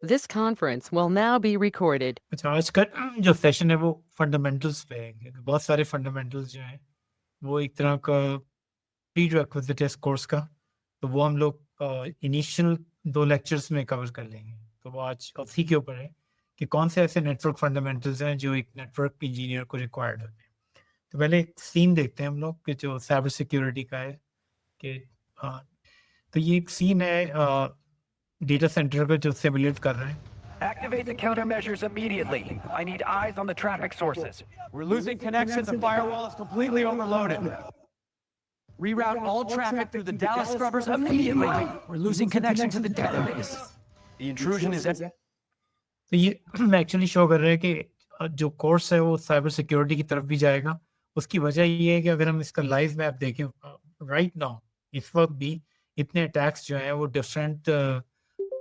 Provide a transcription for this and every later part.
This conference will now be recorded. अच्छा, आज का जो सेशन है वो फंडामेंटल्स पे है, क्योंकि बहुत सारे फंडामेंटल्स जो हैं वो एक तरह का प्री रिक्विजिट है इस कोर्स का, तो वो हम लोग इनिशियल 2 लेक्चर्स में कवर कर लेंगे। तो वो आज उसी के ऊपर है कि कौन से ऐसे नेटवर्क फंडामेंटल्स हैं जो एक नेटवर्क इंजीनियर को रिक्वायर्ड होते हैं। तो पहले एक सीन देखते हैं हम लोग कि जो साइबर सिक्योरिटी का है कि तो ये एक सीन है डेटा सेंटर का जो सिमुलेट कर रहे हैं। Activate the countermeasures immediately. I need eyes on the traffic sources. We're losing connection. The firewall is completely overloaded. Reroute all traffic through the Dallas scrubbers immediately. We're losing connection to the database. The intrusion is at... तो ये actually show कर रहे हैं कि जो course है वो cyber security की तरफ भी जाएगा। उसकी वजह ये है कि अगर हम इसका लाइव मैप देखें राइट नाउ इस वक्त भी इतने अटैक्स जो हैं वो डिफरेंट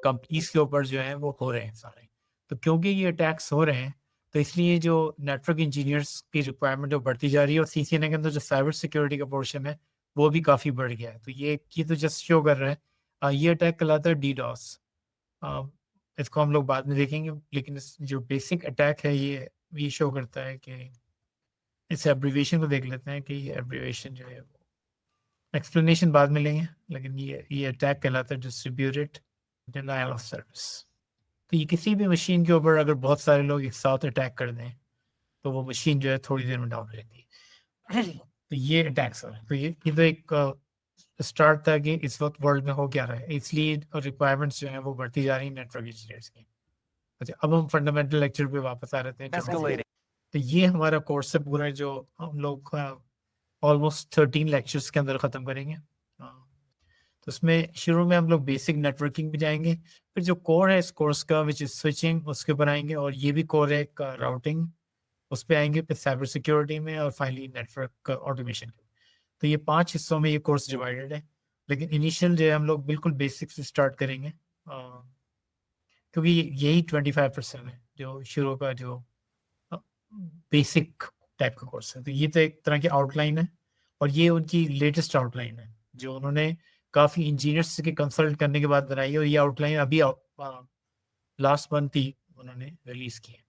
कंपनीज के ऊपर जो है वो हो रहे हैं सारे। तो क्योंकि ये अटैक्स हो रहे हैं तो इसलिए जो नेटवर्क इंजीनियर्स की रिक्वायरमेंट बढ़ती जा रही है और सीसीएनए के अंदर जो साइबर सिक्योरिटी का पोर्शन है वो भी काफ़ी बढ़ गया है। तो ये तो जस्ट शो कर रहा है ये अटैक कहलाता है डीडॉस। इसको हम लोग बाद में देखेंगे, लेकिन जो बेसिक अटैक है ये शो करता है कि इस एब्रीविएशन को देख लेते हैं कि ये एब्रीविएशन जो है वो एक्सप्लेनेशन बाद में लेंगे, लेकिन ये अटैक कहलाता है डिस्ट्रीब्यूटेड डिनायल ऑफ सर्विस। तो ये किसी भी मशीन के ऊपर अगर बहुत सारे लोग एक साथ अटैक कर दें तो वो मशीन जो है थोड़ी देर में डाउन हो जाती है। तो ये अटैक्स है। तो ये तो एक स्टार्ट था कि इस वक्त वर्ल्ड में हो क्या रहा है, इसलिए रिक्वायरमेंट्स जो हैं वो बढ़ती जा रही हैं नेटवर्क इंजीनियर्स की। अच्छा, अब हम फंडामेंटल लेक्चर पे वापस आ रहे हैं। तो ये हमारा कोर्स है पूरा जो हम लोग ऑलमोस्ट 13 लेक्चर्स के अंदर ख़त्म करेंगे। तो उसमें शुरू में हम लोग बेसिक नेटवर्किंग पे जाएंगे, फिर जो कोर है इस कोर्स का विच इज स्विचिंग उसके ऊपर आएंगे, और ये भी कोर है का राउटिंग उस पर आएंगे, फिर साइबर सिक्योरिटी में, और फाइनली नेटवर्क ऑटोमेशन। तो ये 5 हिस्सों में ये कोर्स डिवाइडेड है, लेकिन इनिशियल जो है हम लोग बिल्कुल बेसिक से स्टार्ट करेंगे क्योंकि यही 25% है जो शुरू का जो बेसिक टाइप का कोर्स है। तो ये तो एक तरह की आउटलाइन है, और ये उनकी लेटेस्ट आउटलाइन है जो उन्होंने काफ़ी इंजीनियर्स के कंसल्ट करने के बाद बनाई है, और ये आउटलाइन अभी लास्ट मंथ ही उन्होंने रिलीज की है।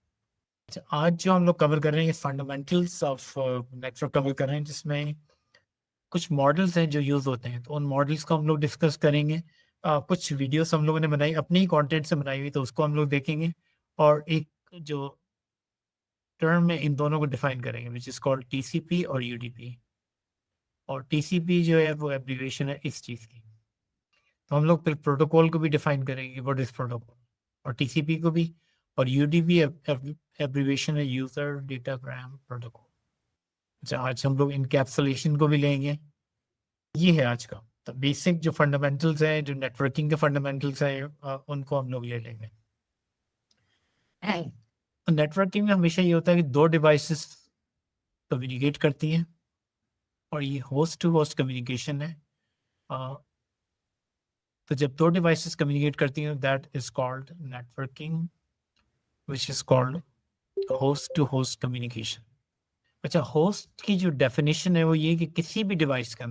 अच्छा, आज जो हम लोग कवर कर रहे हैं फंडामेंटल्स ऑफ नेटवर्क कवर कर रहे हैं, जिसमें कुछ मॉडल्स हैं जो यूज़ होते हैं, तो उन मॉडल्स को हम लोग डिस्कस करेंगे। कुछ वीडियोस हम लोगों ने बनाई अपने ही कंटेंट से बनाई हुई, तो उसको हम लोग देखेंगे, और एक जो टर्म में इन दोनों को डिफाइन करेंगे विच इज़ कॉल्ड टीसीपी और यूडीपी। और टीसीपी जो है वो एब्रीविएशन है इस चीज़ की। तो हम लोग फिर प्रोटोकॉल को भी डिफाइन करेंगे व्हाट इज़ प्रोटोकॉल, और टीसीपी को भी, और यूडीपी एब्रीविएशन है यूज़र डेटाग्राम प्रोटोकॉल। अच्छा, आज हम लोग इनकैप्सुलेशन को भी लेंगे। ये है आज का तो बेसिक जो फंडामेंटल्स हैं, जो नेटवर्किंग के फंडामेंटल्स हैं, उनको हम लोग ले लेंगे। नेटवर्किंग में हमेशा ये होता है कि 2 डिवाइसेस कम्युनिकेट करती हैं, और ये होस्ट टू होस्ट कम्युनिकेशन है। तो जब 2 डिवाइसेस कम्युनिकेट करती हैं that is called networking which is called host to host communication. अच्छा, होस्ट की जो डेफिनेशन है वो ये कि किसी भी डिवाइस के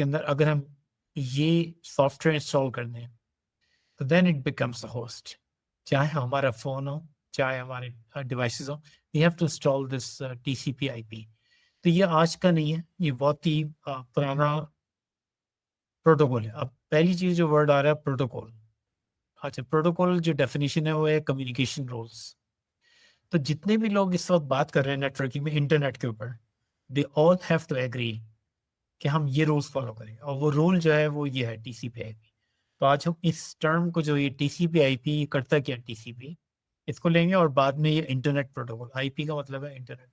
अंदर अगर हम ये सॉफ्टवेयर इंस्टॉल कर दें तो then it becomes a host. चाहे हमारा फ़ोन हो, चाहे हमारे डिवाइसेस हो, we have to install this TCP IP. तो ये आज का नहीं है, ये बहुत ही पुराना प्रोटोकॉल है। अब पहली चीज़ जो वर्ड आ रहा है प्रोटोकॉल। अच्छा, प्रोटोकॉल जो डेफिनेशन है वो है कम्युनिकेशन रूल्स। तो जितने भी लोग इस वक्त बात कर रहे हैं नेटवर्किंग में इंटरनेट के ऊपर, they all have to agree कि हम ये रूल्स फॉलो करें, और वो रूल जो है वो ये है टीसीपी आईपी। तो आज हम इस टर्म को जो ये टीसीपी आईपी करता क्या, टीसीपी इसको लेंगे, और बाद में ये इंटरनेट प्रोटोकॉल, आईपी का मतलब है इंटरनेट।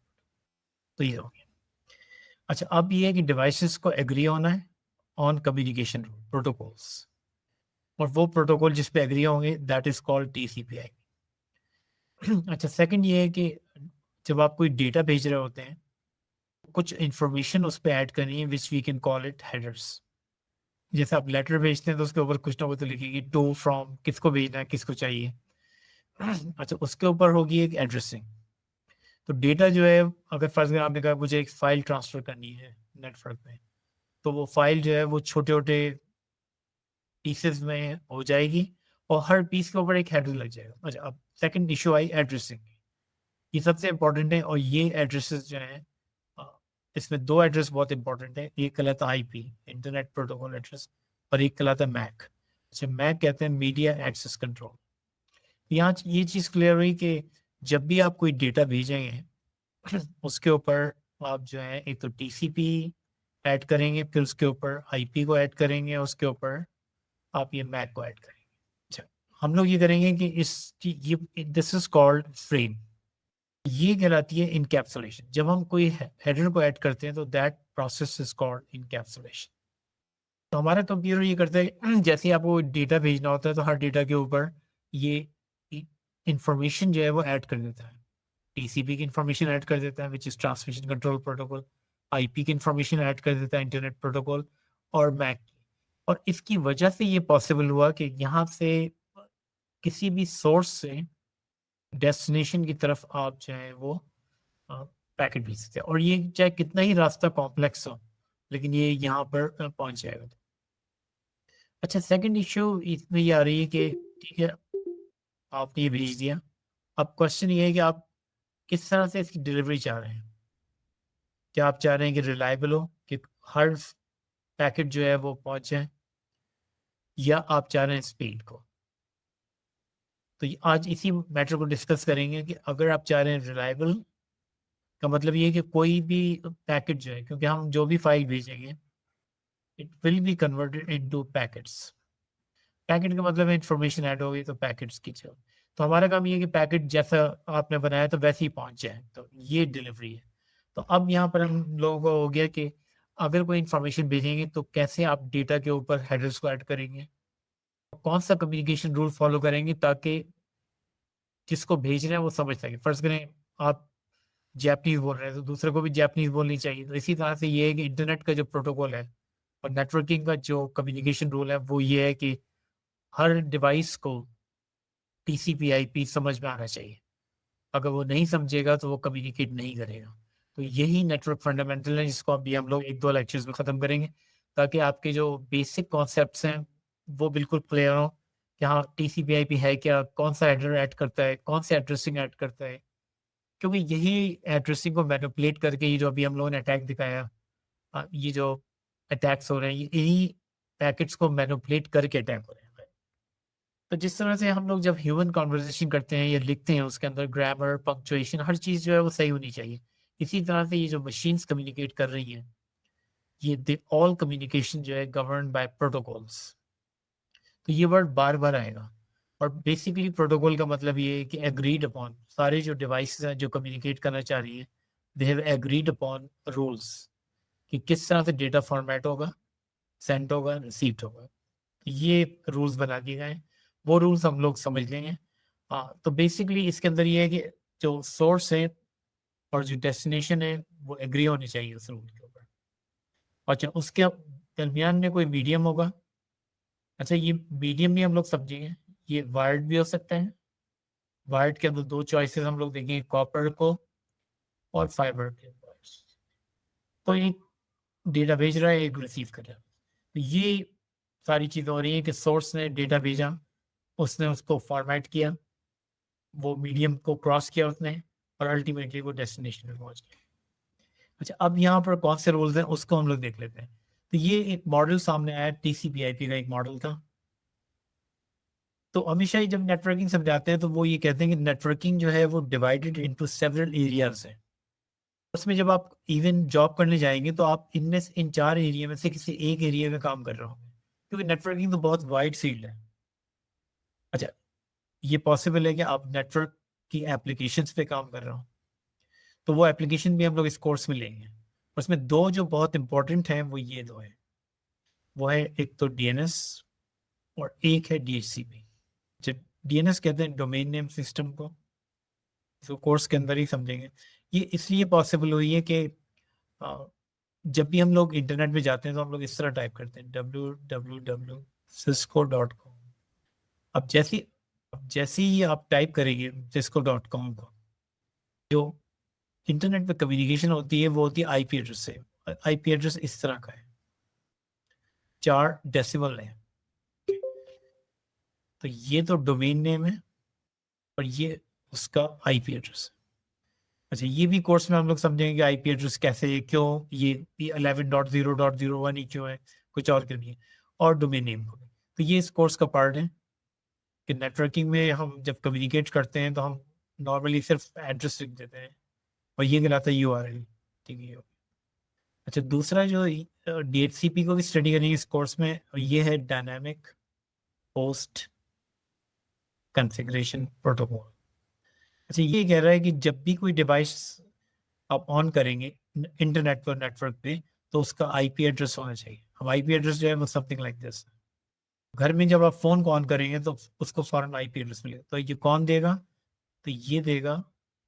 तो ये हो गया। अच्छा, अब ये है कि डिवाइसेस को एग्री होना है ऑन कम्युनिकेशन प्रोटोकॉल्स, और वो प्रोटोकॉल जिस पे एग्री होंगे that is called TCP IP. अच्छा, सेकंड ये है कि जब आप कोई डेटा भेज रहे होते हैं, कुछ इंफॉर्मेशन उस पर ऐड करनी है which we can call it headers. जैसे आप लेटर भेजते हैं तो उसके ऊपर कुछ ना कुछ तो लिखेगी टू फ्रॉम, किसको भेजना है, किसको चाहिए। अच्छा, उसके ऊपर होगी एक एड्रेसिंग। तो डेटा जो है, अगर फर्ज अगर आपने कहा मुझे एक फाइल ट्रांसफ़र करनी है नेटवर्क में, तो वो फाइल जो है वो छोटे छोटे पीसेस में हो जाएगी और हर पीस के ऊपर एक हेडर लग जाएगा। अच्छा, अब सेकंड इशू आई एड्रेसिंग। ये सबसे इम्पोर्टेंट है और ये एड्रेसेस जो हैं इसमें दो एड्रेस बहुत इंपॉर्टेंट है। एक कहलाता है आईपी, इंटरनेट प्रोटोकॉल एड्रेस, और एक कहलाता है मैक। अच्छा, मैक कहते हैं मीडिया एक्सेस कंट्रोल। यहाँ ये चीज़ क्लियर हुई कि जब भी आप कोई डेटा भेजेंगे उसके ऊपर आप जो है एक तो टीसीपी ऐड करेंगे, फिर उसके ऊपर आईपी को ऐड करेंगे, उसके ऊपर आप ये मैक को ऐड करेंगे। अच्छा, हम लोग ये करेंगे कि ये दिस इज कॉल्ड फ्रेम। ये कहलाती है इनकैप्सुलेशन। जब हम कोई हेडर को ऐड करते हैं तो that process is called encapsulation. तो हमारा कंप्यूटर ये करता है जैसे ही आपको डेटा भेजना होता है तो हर डेटा के ऊपर ये इंफॉर्मेशन जो है वो ऐड कर देता है। टीसीपी की इंफॉर्मेशन ऐड कर देता है which is transmission control protocol, IP की इंफॉर्मेशन ऐड कर देता है इंटरनेट प्रोटोकॉल, और मैक। और इसकी वजह से ये पॉसिबल हुआ कि यहाँ से किसी भी सोर्स से डेस्टिनेशन की तरफ आप जो है वो पैकेट भेज सकते हैं, और ये चाहे कितना ही रास्ता कॉम्प्लेक्स हो लेकिन ये यहाँ पर पहुंच जाएगा। अच्छा, सेकंड इशू इसमें ये आ रही है कि ठीक है आपने ये भेज दिया, अब क्वेश्चन ये है कि आप किस तरह से इसकी डिलीवरी चाह रहे हैं। क्या आप चाह रहे हैं कि रिलायबल हो, कि हर पैकेट जो है वो पहुंच जाए, या आप चाह रहे हैं स्पीड को। तो आज इसी मैटर को डिस्कस करेंगे कि अगर आप चाह रहे हैं रिलायबल का मतलब ये है कि कोई भी पैकेट जो है, क्योंकि हम जो भी फाइल भेजेंगे it will be converted into packets. Packet का मतलब इंफॉर्मेशन ऐड होगी तो पैकेट्स की चल। तो हमारा काम ये है कि पैकेट जैसा आपने बनाया तो वैसे ही पहुंच जाए, तो ये डिलीवरी है। तो अब यहाँ पर हम लोगों को हो गया कि अगर कोई इंफॉर्मेशन भेजेंगे तो कैसे आप डेटा के ऊपर हेडर्स को ऐड करेंगे, कौन सा कम्युनिकेशन रूल फॉलो करेंगे ताकि जिसको भेज रहे हैं वो समझ सके। फर्ज करें आप जैपनीज बोल रहे हैं तो दूसरे को भी जैपनीज बोलनी चाहिए। तो इसी तरह से ये है कि इंटरनेट का जो प्रोटोकॉल है और नेटवर्किंग का जो कम्युनिकेशन रूल है वो ये है कि हर डिवाइस को टीसीपी आईपी समझ में आना चाहिए। अगर वो नहीं समझेगा तो वो कम्युनिकेट नहीं करेगा। तो यही नेटवर्क फंडामेंटल है जिसको अभी हम लोग एक दो लेक्चर्स में ख़त्म करेंगे ताकि आपके जो बेसिक कॉन्सेप्ट्स हैं वो बिल्कुल क्लियर हो कि हाँ टीसीपी आईपी है क्या, कौन सा हेडर ऐड करता है, कौन सा एड्रेसिंग ऐड करता है। क्योंकि यही एड्रेसिंग को मैनिपुलेट करके ये जो अभी हम लोगों ने अटैक दिखाया, ये जो अटैक्स हो रहे हैं ये इन्हीं पैकेट्स को मैनिपुलेट करके अटैक हो रहे हैं। तो जिस तरह से हम लोग जब ह्यूमन कॉन्वर्जेशन करते हैं या लिखते हैं उसके अंदर ग्रामर, पंक्चुएशन, हर चीज़ जो है वो सही होनी चाहिए। इसी तरह से ये जो मशीन्स कम्युनिकेट कर रही हैं ये दे ऑल कम्युनिकेशन जो है गवर्न बाय प्रोटोकॉल्स। तो ये वर्ड बार बार आएगा और बेसिकली प्रोटोकॉल का मतलब ये है कि एग्रीड अपॉन। सारे जो डिवाइसेस हैं जो कम्युनिकेट करना चाह रही हैं they have agreed upon rules कि किस तरह से डेटा फॉर्मेट होगा, सेंड होगा, रिसीव्ड होगा। ये रूल्स बना दिए गए हैं, वो रूल्स हम लोग समझ लेंगे। हाँ, तो बेसिकली इसके अंदर ये है कि जो सोर्स है और जो डेस्टिनेशन है वो एग्री होने चाहिए उस रूल के ऊपर। अच्छा, उसके दरमियान में कोई मीडियम होगा। अच्छा, ये मीडियम भी हम लोग समझेंगे, ये वायर्ड भी हो सकता है। वायर्ड के अंदर दो चॉइसेस हम लोग देखेंगे, कॉपर को और फाइबर के। तो एक डेटा भेज रहा है, एक रिसीव कर रहा है। तो ये सारी चीज़ें हो रही हैं कि सोर्स ने डेटा भेजा, उसने उसको फॉर्मेट किया, वो मीडियम को क्रॉस किया उसने, और अल्टीमेटली वो डेस्टिनेशन पे पहुंच गया। अच्छा, अब यहाँ पर कौन से रूल्स हैं उसको हम लोग देख लेते हैं। तो ये एक मॉडल सामने आया, टीसीपी आईपी का एक मॉडल था। तो हमेशा ही जब नेटवर्किंग समझाते हैं तो वो ये कहते हैं कि नेटवर्किंग जो है वो डिवाइडेड इनटू सेवरल एरियाज है। उसमें जब आप इवन जॉब करने जाएंगे तो आप इनमें से इन चार एरिया में से किसी एक एरिया में काम कर रहे होंगे, क्योंकि नेटवर्किंग तो बहुत वाइड फील्ड है। अच्छा, ये पॉसिबल है कि आप नेटवर्क की एप्लीकेशंस पे काम कर रहे हो, तो वो एप्लीकेशन भी हम लोग इस कोर्स में लेंगे। उसमें दो जो बहुत इंपॉर्टेंट हैं वो ये दो हैं, वो है एक तो डीएनएस और एक है डीएचसीपी। जब डीएनएस कहते हैं डोमेन नेम सिस्टम को, तो कोर्स के अंदर ही समझेंगे। ये इसलिए पॉसिबल हुई है कि जब भी हम लोग इंटरनेट पे जाते हैं तो हम लोग इस तरह टाइप करते हैं www.cisco.com। अब जैसे ही आप टाइप करेंगे cisco.com को, जो इंटरनेट पे कम्युनिकेशन होती है वो होती है आईपी एड्रेस से। आईपी एड्रेस इस तरह का है, 4 डेसिमल है। तो ये तो डोमेन नेम है और ये उसका आईपी एड्रेस। अच्छा, ये भी कोर्स में हम लोग समझेंगे आईपी एड्रेस कैसे, क्यों ये 11.0.01 ही क्यों है, कुछ और क्यों नहीं है, और डोमेन नेम हो गए। तो ये इस कोर्स का पार्ट है कि नेटवर्किंग में हम जब कम्युनिकेट करते हैं तो हम नॉर्मली सिर्फ एड्रेस लिख देते हैं और ये कहलाता है यूआरएल। ठीक है। अच्छा, दूसरा जो डीएचसीपी को भी स्टडी करेंगे इस कोर्स में, ये है डायनामिक होस्ट कॉन्फ़िगरेशन प्रोटोकॉल। अच्छा, ये कह रहा है कि जब भी कोई डिवाइस आप ऑन करेंगे इंटरनेट पर, नेटवर्क पे, तो उसका आईपी एड्रेस होना चाहिए। अब आईपी एड्रेस जो है वो समथिंग लाइक दिस। घर में जब आप फोन को ऑन करेंगे तो उसको फौरन आईपी एड्रेस मिलेगा। तो ये कौन देगा? तो ये देगा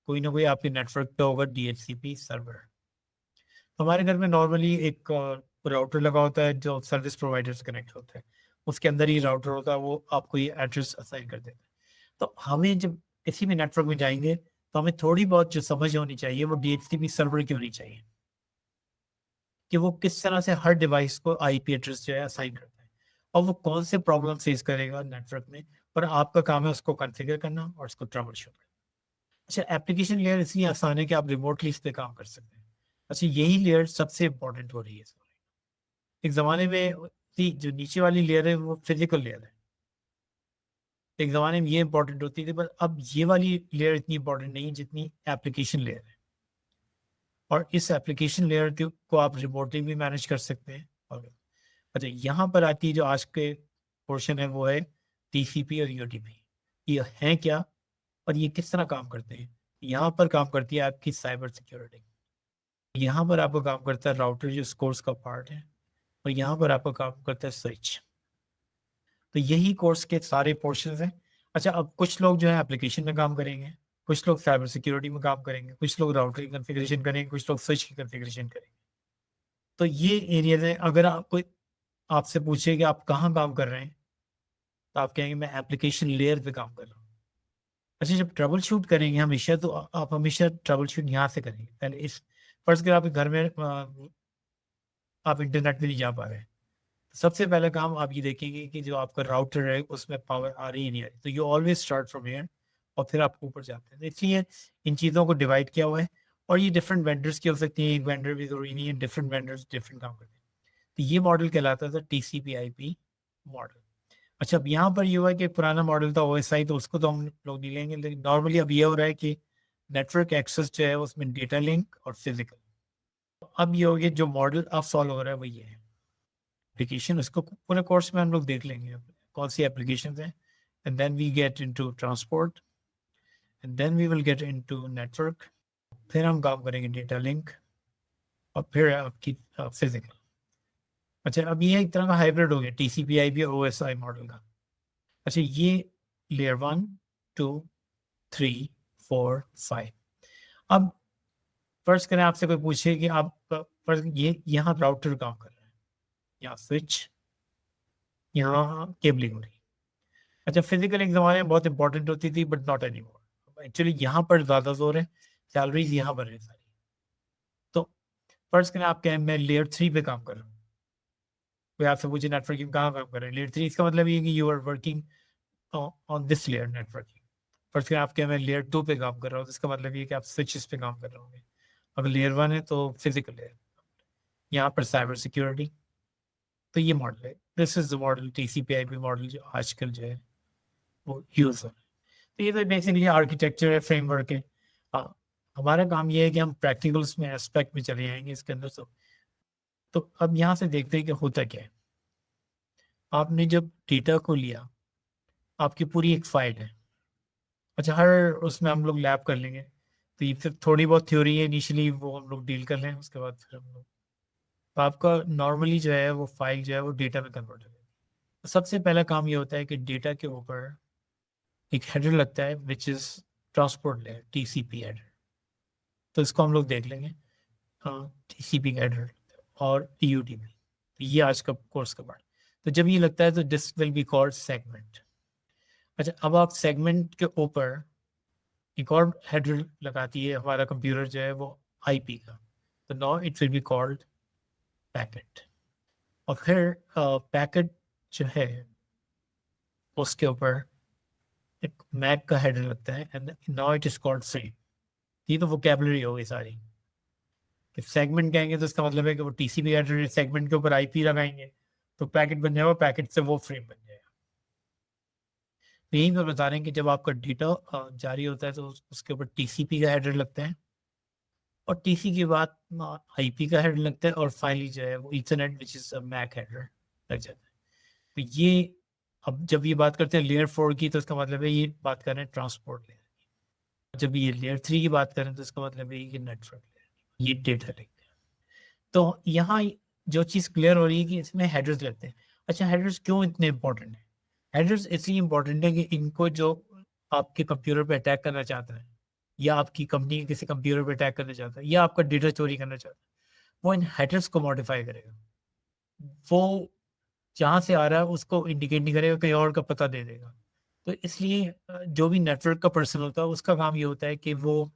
कोई ना कोई आपके नेटवर्क पे होगा डीएचसीपी सर्वर। हमारे घर में नॉर्मली एक राउटर लगा होता है जो सर्विस प्रोवाइडर से कनेक्ट होता है, उसके अंदर ही राउटर होता है, वो आपको ये एड्रेस असाइन कर देता है। तो हमें जब किसी भी नेटवर्क में जाएंगे तो हमें थोड़ी बहुत जो समझ होनी चाहिए वो डीएचसीपी सर्वर की होनी चाहिए कि वो किस तरह से हर डिवाइस को आईपी एड्रेस जो है असाइन करता है और वो कौन से प्रॉब्लम फेस करेगा नेटवर्क में, और आपका काम है उसको कॉन्फ़िगर करना और उसको ट्रबल शूट करना। अच्छा, एप्लीकेशन लेयर इसलिए आसान है कि आप रिमोटली इस पे काम कर सकते हैं। अच्छा, यही लेयर सबसे इंपॉर्टेंट हो रही है। एक ज़माने में थी जो नीचे वाली लेयर है वो फिजिकल लेयर है, एक ज़माने में ये इंपॉर्टेंट होती थी, पर अब ये वाली लेयर इतनी इंपॉर्टेंट नहीं जितनी एप्लीकेशन लेयर है। और इस एप्लीकेशन लेयर को आप रिमोटली भी मैनेज कर सकते हैं। और अच्छा, यहाँ पर आती है जो आज के पोर्शन है वो है टीसीपी और यूडीपी। ये हैं क्या और ये किस तरह काम करते हैं? यहाँ पर काम करती है आपकी साइबर सिक्योरिटी, यहाँ पर आपका काम करता है राउटर जो इस कोर्स का पार्ट है, और यहाँ पर आपका काम करता है स्विच। तो यही कोर्स के सारे पोर्शंस हैं। अच्छा, अब कुछ लोग जो है एप्लीकेशन में काम करेंगे, कुछ लोग साइबर सिक्योरिटी में काम करेंगे, कुछ लोग राउटर की कॉन्फ़िगरेशन करेंगे, कुछ लोग स्विच की कॉन्फ़िगरेशन करेंगे। तो ये एरियाज हैं। अगर आप कोई आपसे पूछे कि आप कहाँ काम कर रहे हैं तो आप कहेंगे मैं एप्लीकेशन लेयर पे काम कर रहा हूँ। अच्छा, जब ट्रबल शूट करेंगे हमेशा, तो आप हमेशा ट्रबल शूट यहाँ से करेंगे। पहले इस फर्ज कर आपके घर में आप इंटरनेट पे नहीं जा पा रहे हैं, सबसे पहला काम आप ये देखेंगे कि जो आपका राउटर है उसमें पावर आ रही है नहीं आ रही। तो you always start from here और फिर आप ऊपर जाते हैं। तो इसलिए इन चीज़ों को डिवाइड किया हुआ है, और ये डिफरेंट वेंडर्स की हो सकती है, एक वेंडर भी जरूरी नहीं है, डिफरेंट वेंडर्स डिफरेंट काम करते हैं। तो ये मॉडल कहलाता था TCP/IP मॉडल। अच्छा, अब यहाँ पर ये हुआ है कि पुराना मॉडल था OSI, तो उसको तो हम लोग नहीं लेंगे, लेकिन नॉर्मली अब ये हो रहा है कि नेटवर्क एक्सेस जो है उसमें डेटा लिंक और फिजिकल। अब ये हो गया, जो मॉडल अब फॉलो हो रहा है वो ये है एप्लीकेशन। उसको पूरे कोर्स में हम लोग देख लेंगे कौन सी एप्लीकेशन हैं, and then we get into transport, and then we will get into network, फिर हम काम करेंगे डेटा लिंक, और फिर आपकी फिजिकल। अच्छा, अब ये एक तरह का हाइब्रिड हो गया TCP/IP और OSI मॉडल का। अच्छा, ये लेयर 1 2 3 4 5। अब फर्स्ट करें आपसे कोई पूछे कि आप फर्स्ट ये यहाँ राउटर काम कर रहे हैं, यहाँ स्विच, यहाँ केबलिंग हो रही है। अच्छा, फिजिकल एक ज़माने में बहुत इंपॉर्टेंट होती थी, but not any more. Actually यहाँ पर ज़्यादा जोर है, सैलरीज यहाँ पर है सारी। तो फर्स्ट करें आप कहें मैं लेयर 3 पे काम कर रहा हूँ, कोई आपसे पूछे नेटवर्किंग कहाँ काम कर रहे हैं, लेयर 3, इसका मतलब ये है कि you are working on this layer networking. First करें आप कहें मैं लेयर 2 पे काम कर रहा हूँ, तो इसका मतलब ये कि आप स्विचेस पे काम कर रहे होंगे। अगर लेयर 1 है तो फिजिकल लेयर, यहाँ पर साइबर सिक्योरिटी। तो ये मॉडल है, this is the model TCP/IP model जो आजकल जो है वो यूज़ हो रहा है। तो ये तो बेसिकली आर्किटेक्चर है, फ्रेमवर्क है। हाँ, हमारा काम ये है कि हम प्रैक्टिकल्स में एस्पेक्ट में चले जाएंगे इसके अंदर। तो अब यहाँ से देखते हैं कि होता क्या है। आपने जब डेटा को लिया, आपकी पूरी एक फाइल है। अच्छा, हर उसमें हम लोग लैब कर लेंगे, तो ये फिर थोड़ी बहुत थ्योरी है इनिशियली, वो हम लोग डील कर लें, उसके बाद फिर हम लोग, तो आपका नॉर्मली जो है वो फाइल जो है वो डेटा में कन्वर्ट हो जाएगी। तो सबसे पहला काम ये होता है कि डेटा के ऊपर एक हेडर लगता है which is transport layer, TCP header. तो इसको हम लोग देख लेंगे। हाँ, TCP हेडर और UDP, ये आज का कोर्स का पार्ट। तो जब ये लगता है तो this will be called segment. अच्छा, अब आप सेगमेंट के ऊपर एक और हेडर लगाती है हमारा कंप्यूटर जो है वो IP का, तो now it will be called packet. और फिर पैकेट जो है उसके ऊपर एक मैक का हेडर लगता है and now it is called frame. ये तो वोकैबुलरी हो गई सारी। कि सेगमेंट कहेंगे तो इसका मतलब है कि वो टीसीपी हेडर सेगमेंट के ऊपर आईपी लगाएंगे तो पैकेट बन जाएगा, पैकेट से वो फ्रेम बन जाएगा। तो यही मैं बता रहे हैं कि जब आपका डेटा जारी होता है तो उसके ऊपर टीसीपी का हेडर लगता है और टीसी के बाद आईपी का हेडर लगता है और फाइनली जो है वो Ethernet which is MAC header लग जाता है। तो ये अब जब ये बात करते हैं लेयर 4 की तो इसका मतलब है ये बात कर रहे हैं ट्रांसपोर्ट लेयर की। जब ये लेयर 3 की बात करें तो इसका मतलब है ये नेटवर्क लेयर, ये डेटा लिखते हैं। तो यहाँ जो चीज़ क्लियर हो रही है कि इसमें हेडर्स लगते हैं। अच्छा, हेडर्स क्यों इतने इंपॉर्टेंट है? हेडर्स इसलिए इंपॉर्टेंट है कि इनको जो आपके कंप्यूटर पे अटैक करना चाहता है या आपकी कंपनी के किसी कंप्यूटर पे अटैक करना चाहता है या आपका डेटा चोरी करना चाहता है, वो इन हेडर्स को मॉडिफाई करेगा। वो जहाँ से आ रहा है उसको इंडिकेट नहीं करेगा, कहीं और का पता दे देगा। तो इसलिए जो भी नेटवर्क का पर्सन होता है उसका काम ये होता है कि वो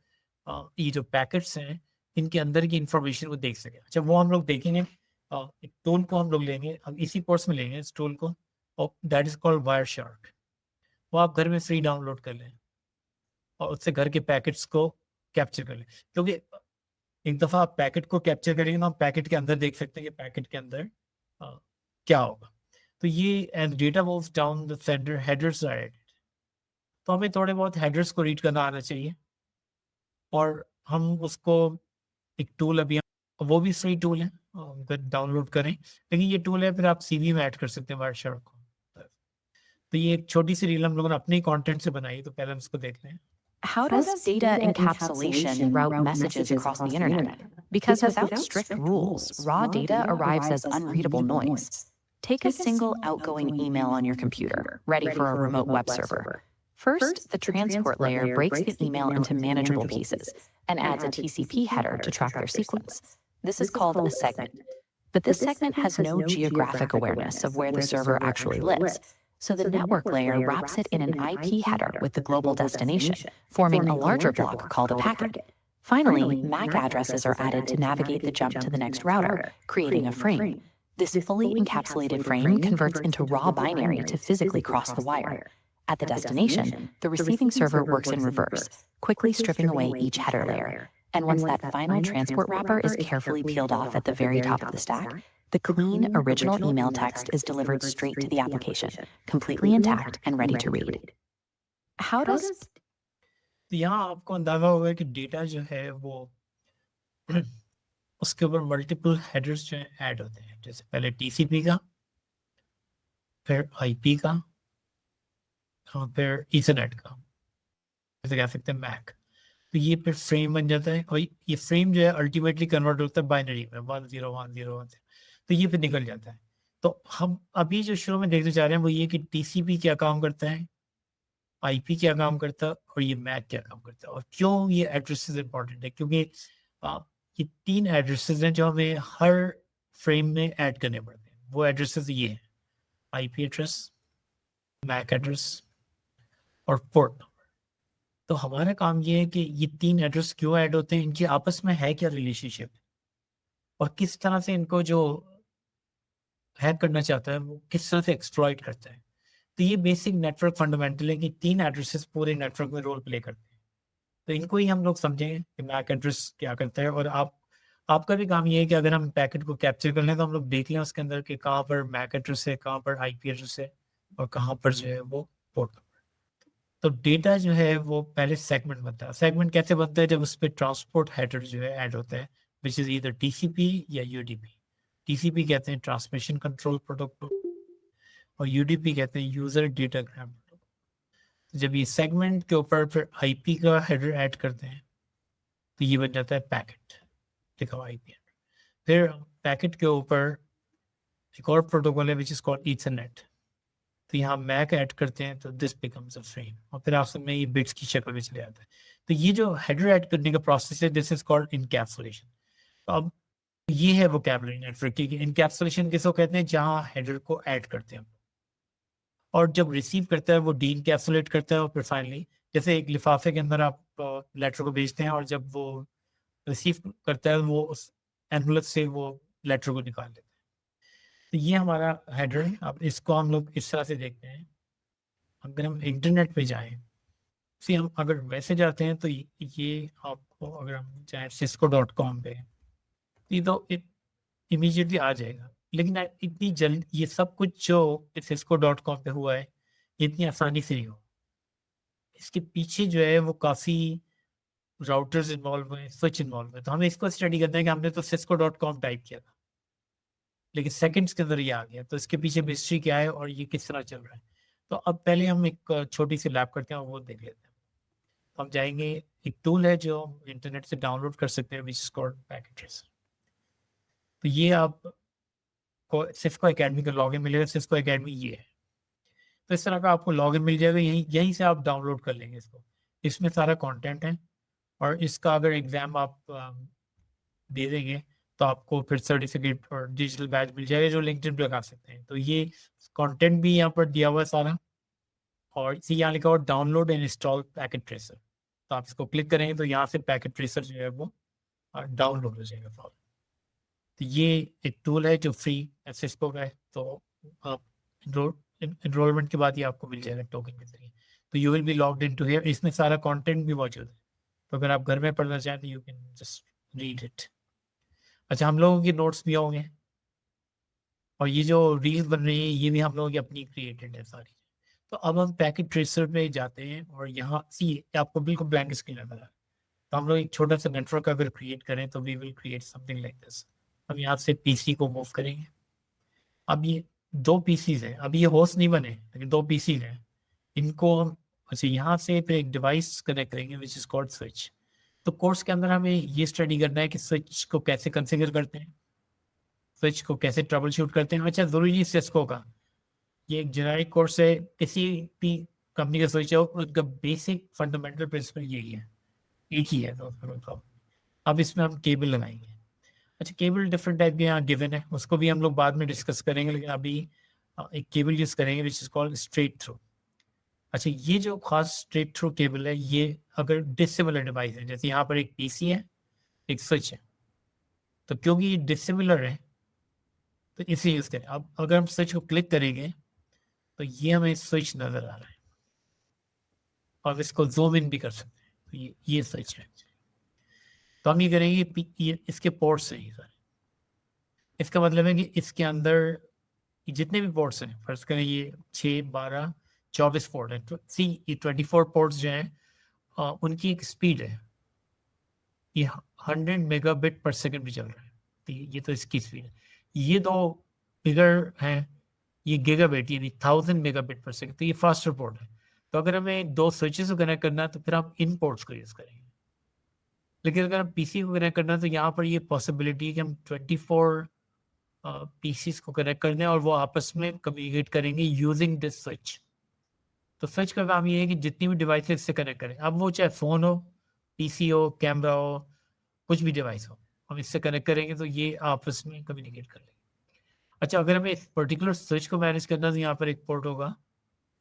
ये जो पैकेट्स हैं इनके अंदर की इंफॉर्मेशन को देख सके। अच्छा, वो हम लोग देखेंगे, एक टूल को हम लोग लेंगे, हम इसी कोर्स में लेंगे इस टूल को, और that is called wire shark. वो आप घर में फ्री डाउनलोड कर लें और उससे घर के पैकेट्स को कैप्चर कर लें। क्योंकि एक दफ़ा आप पैकेट को कैप्चर करेंगे ना, आप पैकेट के अंदर देख सकते हैं कि पैकेट के अंदर क्या होगा। तो ये as data moves down the centre headers are added. तो हमें थोड़े बहुत हेडर्स को रीड करना आना चाहिए और हम उसको एक टूल अभी वो भी फ्री टूल है, अगर डाउनलोड करें, लेकिन ये टूल है फिर आप सीवी में ऐड कर सकते हैं वायर शार्क को। तो ये एक छोटी सी रील हम लोगों ने अपने कंटेंट से बनाई, तो पहले हम इसको देख लें। How does data encapsulation route messages across the internet? Because without strict rules, raw data arrives as unreadable noise. Take a single outgoing email on your computer, ready for a remote web server. First, the transport layer breaks the email into manageable pieces and adds a TCP header to track their sequence. This is called a segment. But this segment has no geographic awareness of where the server actually lives. So the network layer wraps it in an IP header with the global destination, forming a larger block called a packet. Finally, MAC addresses are added to navigate the jump to the next router, creating a frame. This fully encapsulated frame converts into raw binary to physically cross the wire. At the destination, the receiving server works in reverse, quickly stripping away each header layer. And once that final transport wrapper is carefully peeled off at the very top of the stack, the clean, original email text is delivered straight to the application, completely intact and ready to read. How does तो यहाँ आपको अंदाजा होगा कि data जो है वो उसके ऊपर मल्टीपल हेडर्स जो है ऐड होते हैं। जैसे पहले टीसीपी का, फिर आईपी का और फिर ईथरनेट का, जैसे कह सकते हैं मैक। तो ये फिर फ्रेम बन जाता है और ये फ्रेम जो है अल्टीमेटली कन्वर्ट होता है बाइनरी में 101010, तो ये फिर निकल जाता है। तो हम अभी जो शुरू में देखने जा रहे हैं वो ये कि टीसीपी क्या काम करता है, आईपी क्या काम करता है और ये मैक क्या काम करता है। और क्यों ये एड्रेसेस इंपॉर्टेंट है, क्योंकि ये 3 एड्रेसेस हैं जो हमें हर फ्रेम में ऐड करने पड़ते हैं। वो एड्रेसेस ये हैं, आईपी एड्रेस, मैक एड्रेस और पोर्ट नंबर। तो हमारा काम ये है कि ये 3 एड्रेस क्यों ऐड होते हैं, इनकी आपस में है क्या रिलेशनशिप और किस तरह से इनको जो हैक करना चाहता है वो किस तरह से एक्सप्लॉइट करता है। तो ये बेसिक नेटवर्क फंडामेंटल है कि 3 एड्रेसेस पूरे नेटवर्क में रोल प्ले करते हैं। तो इनको ही हम लोग समझेंगे कि मैक एड्रेस क्या करता है। और आपका भी काम ये है कि अगर हम पैकेट को कैप्चर कर लें तो हम लोग देख लें उसके अंदर कि कहाँ पर मैक एड्रेस है, कहाँ पर आईपी एड्रेस है और कहाँ पर जो है वो पोर्ट नंबर। तो डेटा जो है वो पहले सेगमेंट बनता है। सेगमेंट कैसे बनता है, जब उस पर ट्रांसपोर्ट हेडर जो है ऐड होता है, विच इज ईदर टीसीपी या यूडीपी। टीसीपी कहते हैं ट्रांसमिशन कंट्रोल प्रोटोकॉल और यूडीपी कहते हैं यूजर डेटाग्राम प्रोटोकॉल। जब ये सेगमेंट के ऊपर फिर आईपी का हेडर ऐड करते हैं तो ये बन जाता है पैकेट, लिखा हुआ आईपी। फिर पैकेट के ऊपर एक और प्रोटोकॉल है विच इज कॉल्ड ईथरनेट। तो यहाँ मैक ऐड करते हैं तो दिस बिकम्स अ फ्रेम और फिर आप में ये बिट्स की शक्ल में चले आता है। तो ये जो हेडर ऐड करने का प्रोसेस है दिस इज कॉल्ड इनकैप्सुलेशन। तो अब ये है वोकैबुलरी नेटवर्क की। इनकैप्सुलेशन किसको कहते हैं, जहाँ हेडर को ऐड करते हैं और जब रिसीव करता है वो डी इनकैप्सुलेट करता है और फिर फाइनली जैसे एक लिफाफे के अंदर आप लेटर को भेजते हैं और जब वो रिसीव करता है वो उस एनवलप से वो लेटर को निकाल लेता है। तो ये हमारा हेडर है। अब इसको हम लोग इस तरह से देखते हैं अगर हम इंटरनेट पे जाएं, सी हम अगर वैसे जाते हैं तो ये आपको अगर हम जाएं cisco.com पे, ये तो इमीडिएटली आ जाएगा। लेकिन इतनी जल्द ये सब कुछ जो cisco.com पे हुआ है, ये इतनी आसानी से नहीं हुआ। इसके पीछे जो है वो काफ़ी राउटर्स इन्वॉल्व हुए हैं, स्विच इन्वॉल्व हुए हैं। तो हमें इसको स्टडी करना है कि हमने तो cisco.com टाइप किया था, लेकिन सेकंड्स के अंदर ये आ गया। तो इसके पीछे हिस्ट्री क्या है और ये किस तरह चल रहा है। तो अब पहले हम एक छोटी सी लैब करते हैं और वो देख लेते हैं। तो हम जाएंगे, एक टूल है जो हम इंटरनेट से डाउनलोड कर सकते हैं, विच इज कॉल्ड पैकेट ट्रेसर। तो ये आपको सिस्को एकेडमी का लॉगिन मिलेगा। सिस्को एकेडमी ये है, तो इस तरह का आपको लॉगिन मिल जाएगा। यहीं से आप डाउनलोड कर लेंगे इसको। इसमें सारा कंटेंट है और इसका अगर एग्ज़ाम आप दे देंगे तो आपको फिर सर्टिफिकेट और डिजिटल बैच मिल जाएगा जो लिंक्डइन पे लगा सकते हैं। तो ये कंटेंट भी यहाँ पर दिया हुआ है सारा, और इसी यहाँ लिखा हुआ download and install packet tracer. तो आप इसको क्लिक करेंगे तो यहाँ से पैकेट ट्रेसर जो है वो डाउनलोड हो जाएगा फॉर्म। तो ये एक टूल है जो फ्री सिस्को का है। तो आप एनरोलमेंट के बाद ये आपको मिल जाएगा टोकन के जरिए। तो you will be logged in to here. इसमें सारा कंटेंट भी मौजूद है, तो अगर आप घर में पढ़ना चाहें तो you can just read it. अच्छा, हम लोगों के नोट्स भी होंगे, और ये जो रील बन रही है ये भी हम लोगों की अपनी क्रिएटेड है सारी। तो अब हम पैकेट ट्रेसर पे जाते हैं और यहाँ सी आपको बिल्कुल ब्लैंक स्क्रीन नजर आ रहा है। तो हम लोग एक छोटा सा नेटवर्क अगर क्रिएट करें तो we will create something like this. हम यहाँ से पीसी को मूव करेंगे। अब ये 2 पीसीज हैं, अभी ये होस्ट नहीं बने लेकिन 2 पीसीज हैं। इनको हम अच्छा यहाँ से फिर एक डिवाइस कनेक्ट करेंगे विच इज कॉल्ड स्विच। तो कोर्स के अंदर हमें ये स्टडी करना है कि स्विच को कैसे कंफिगर करते हैं, स्विच को कैसे ट्रबल शूट करते हैं। अच्छा, जरूरी नहीं सिस्को का, ये एक जेनेरिक कोर्स है, किसी भी कंपनी का स्विच है उनका बेसिक फंडामेंटल प्रिंसिपल यही है, एक ही है। तो अब इसमें हम केबल लगाएंगे। अच्छा, केबल डिफरेंट टाइप के यहाँ गिवन है, उसको भी हम लोग बाद में डिस्कस करेंगे, लेकिन अभी एक केबल यूज करेंगे विच इज कॉल्ड स्ट्रेट थ्रू। अच्छा, ये जो खास स्ट्रेट थ्रू केबल है, ये अगर डिसिमिलर डिवाइस है, जैसे यहाँ पर एक पीसी है एक स्विच है, तो क्योंकि ये डिसिमिलर है तो इसे यूज करें। अब अगर हम स्विच को क्लिक करेंगे तो ये हमें स्विच नजर आ रहा है, और इसको जूम इन भी कर सकते हैं। तो ये स्विच है। तो हम ये करेंगे, ये इसके पोर्ट्स हैं सारे। इसका मतलब है कि इसके अंदर जितने भी पोर्ट्स हैं, फर्ज करें ये 6, 12, 24 पोर्ट है। तो सी ये 24 पोर्ट्स जो हैं उनकी एक स्पीड है, ये 100 मेगाबिट पर सेकंड भी चल रहा है। तो ये तो इसकी स्पीड है। ये 2 फिगर हैं, ये गीगाबिट यानी 1000 मेगाबिट पर सेकंड। तो ये फास्टर पोर्ट है। तो अगर हमें 2 स्विचेस को कनेक्ट करना है तो फिर हम इन पोर्ट्स को यूज़ करेंगे। लेकिन अगर हम पीसी को कनेक्ट करना है तो यहाँ पर ये पॉसिबिलिटी है कि हम 24 पीसीस को कनेक्ट कर दें और वो आपस में कम्युनिकेट करेंगे यूजिंग दिस स्विच। तो स्विच का काम ये है कि जितनी भी डिवाइसेस से कनेक्ट करें, अब वो चाहे फ़ोन हो, पीसी हो, कैमरा हो, कुछ भी डिवाइस हो, हम इससे कनेक्ट करेंगे तो ये आपस में कम्युनिकेट कर लेंगे। अच्छा, अगर हमें इस पर्टिकुलर स्विच को मैनेज करना है तो यहाँ पर एक पोर्ट होगा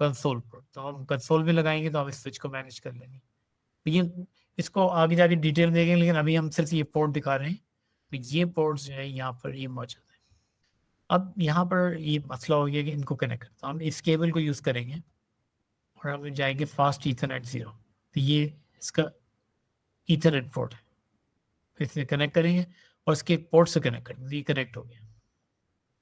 कंसोल पोर्ट। तो हम कंसोल में लगाएंगे तो हम इस स्विच को मैनेज कर लेंगे। तो ये इसको आगे जाके डिटेल में देखेंगे, लेकिन अभी हम सिर्फ ये पोर्ट दिखा रहे हैं। तो ये पोर्ट जो है यहाँ पर ये मौजूद है। अब यहाँ पर ये मसला हो गया कि इनको कनेक्ट करते, तो हम इस केबल को यूज़ करेंगे और हम जाएंगे फास्ट ईथरनेट 0। तो ये इसका ईथरनेट पोर्ट है, इसे कनेक्ट करेंगे और इसके पोर्ट से कनेक्ट करेंगे। ये कनेक्ट हो गया।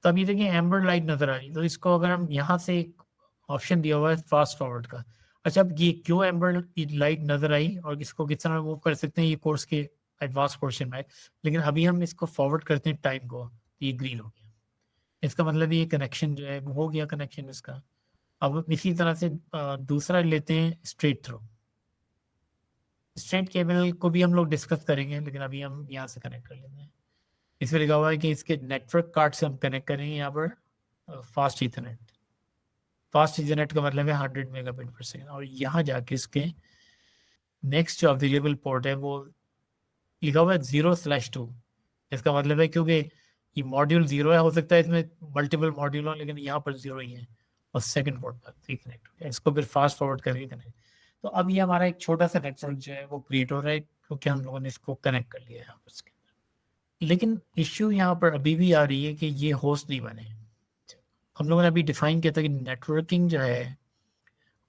तो अब ये देखिए एम्बर लाइट नज़र आ रही है। तो इसको अगर हम यहाँ से एक ऑप्शन दिया हुआ है फास्ट फॉरवर्ड का। अच्छा, अब ये क्यों एम्बर लाइट नज़र आई और इसको किस तरह मूव कर सकते हैं, ये कोर्स के एडवांस पोर्शन में है। लेकिन अभी हम इसको फॉरवर्ड करते हैं टाइम को, तो ये ग्रीन हो गया। इसका मतलब ये कनेक्शन जो है वो हो गया कनेक्शन इसका। अब इसी तरह से दूसरा लेते हैं स्ट्रेट थ्रू। स्ट्रेट केबल को भी हम लोग डिस्कस करेंगे, लेकिन अभी हम यहाँ से कनेक्ट कर लेते हैं। इसमें लिखा हुआ है कि इसके नेटवर्क कार्ड से हम कनेक्ट करेंगे यहाँ पर फास्ट ईथरनेट। फास्ट ईथरनेट का मतलब है 100 मेगाबिट पर सेकंड। और यहाँ जाके इसके नेक्स्ट जो अवेलेबल पोर्ट है वो लिखा हुआ है 0/2। इसका मतलब है क्योंकि ये मॉड्यूल 0 है, हो सकता है इसमें मल्टीपल मॉड्यूल हो, लेकिन यहाँ पर 0 ही है और सेकंड पोर्ट पर कनेक्ट हो गया। इसको फिर फास्ट फॉरवर्ड करके कनेक्ट। तो अब ये हमारा एक छोटा सा नेटवर्क जो है वो क्रिएट हो रहा है, क्योंकि हम लोगों ने इसको कनेक्ट कर लिया है आपस के अंदर। लेकिन इश्यू यहाँ पर अभी भी आ रही है कि ये होस्ट नहीं बने। हम लोगों ने अभी डिफाइन किया था कि नेटवर्किंग जो है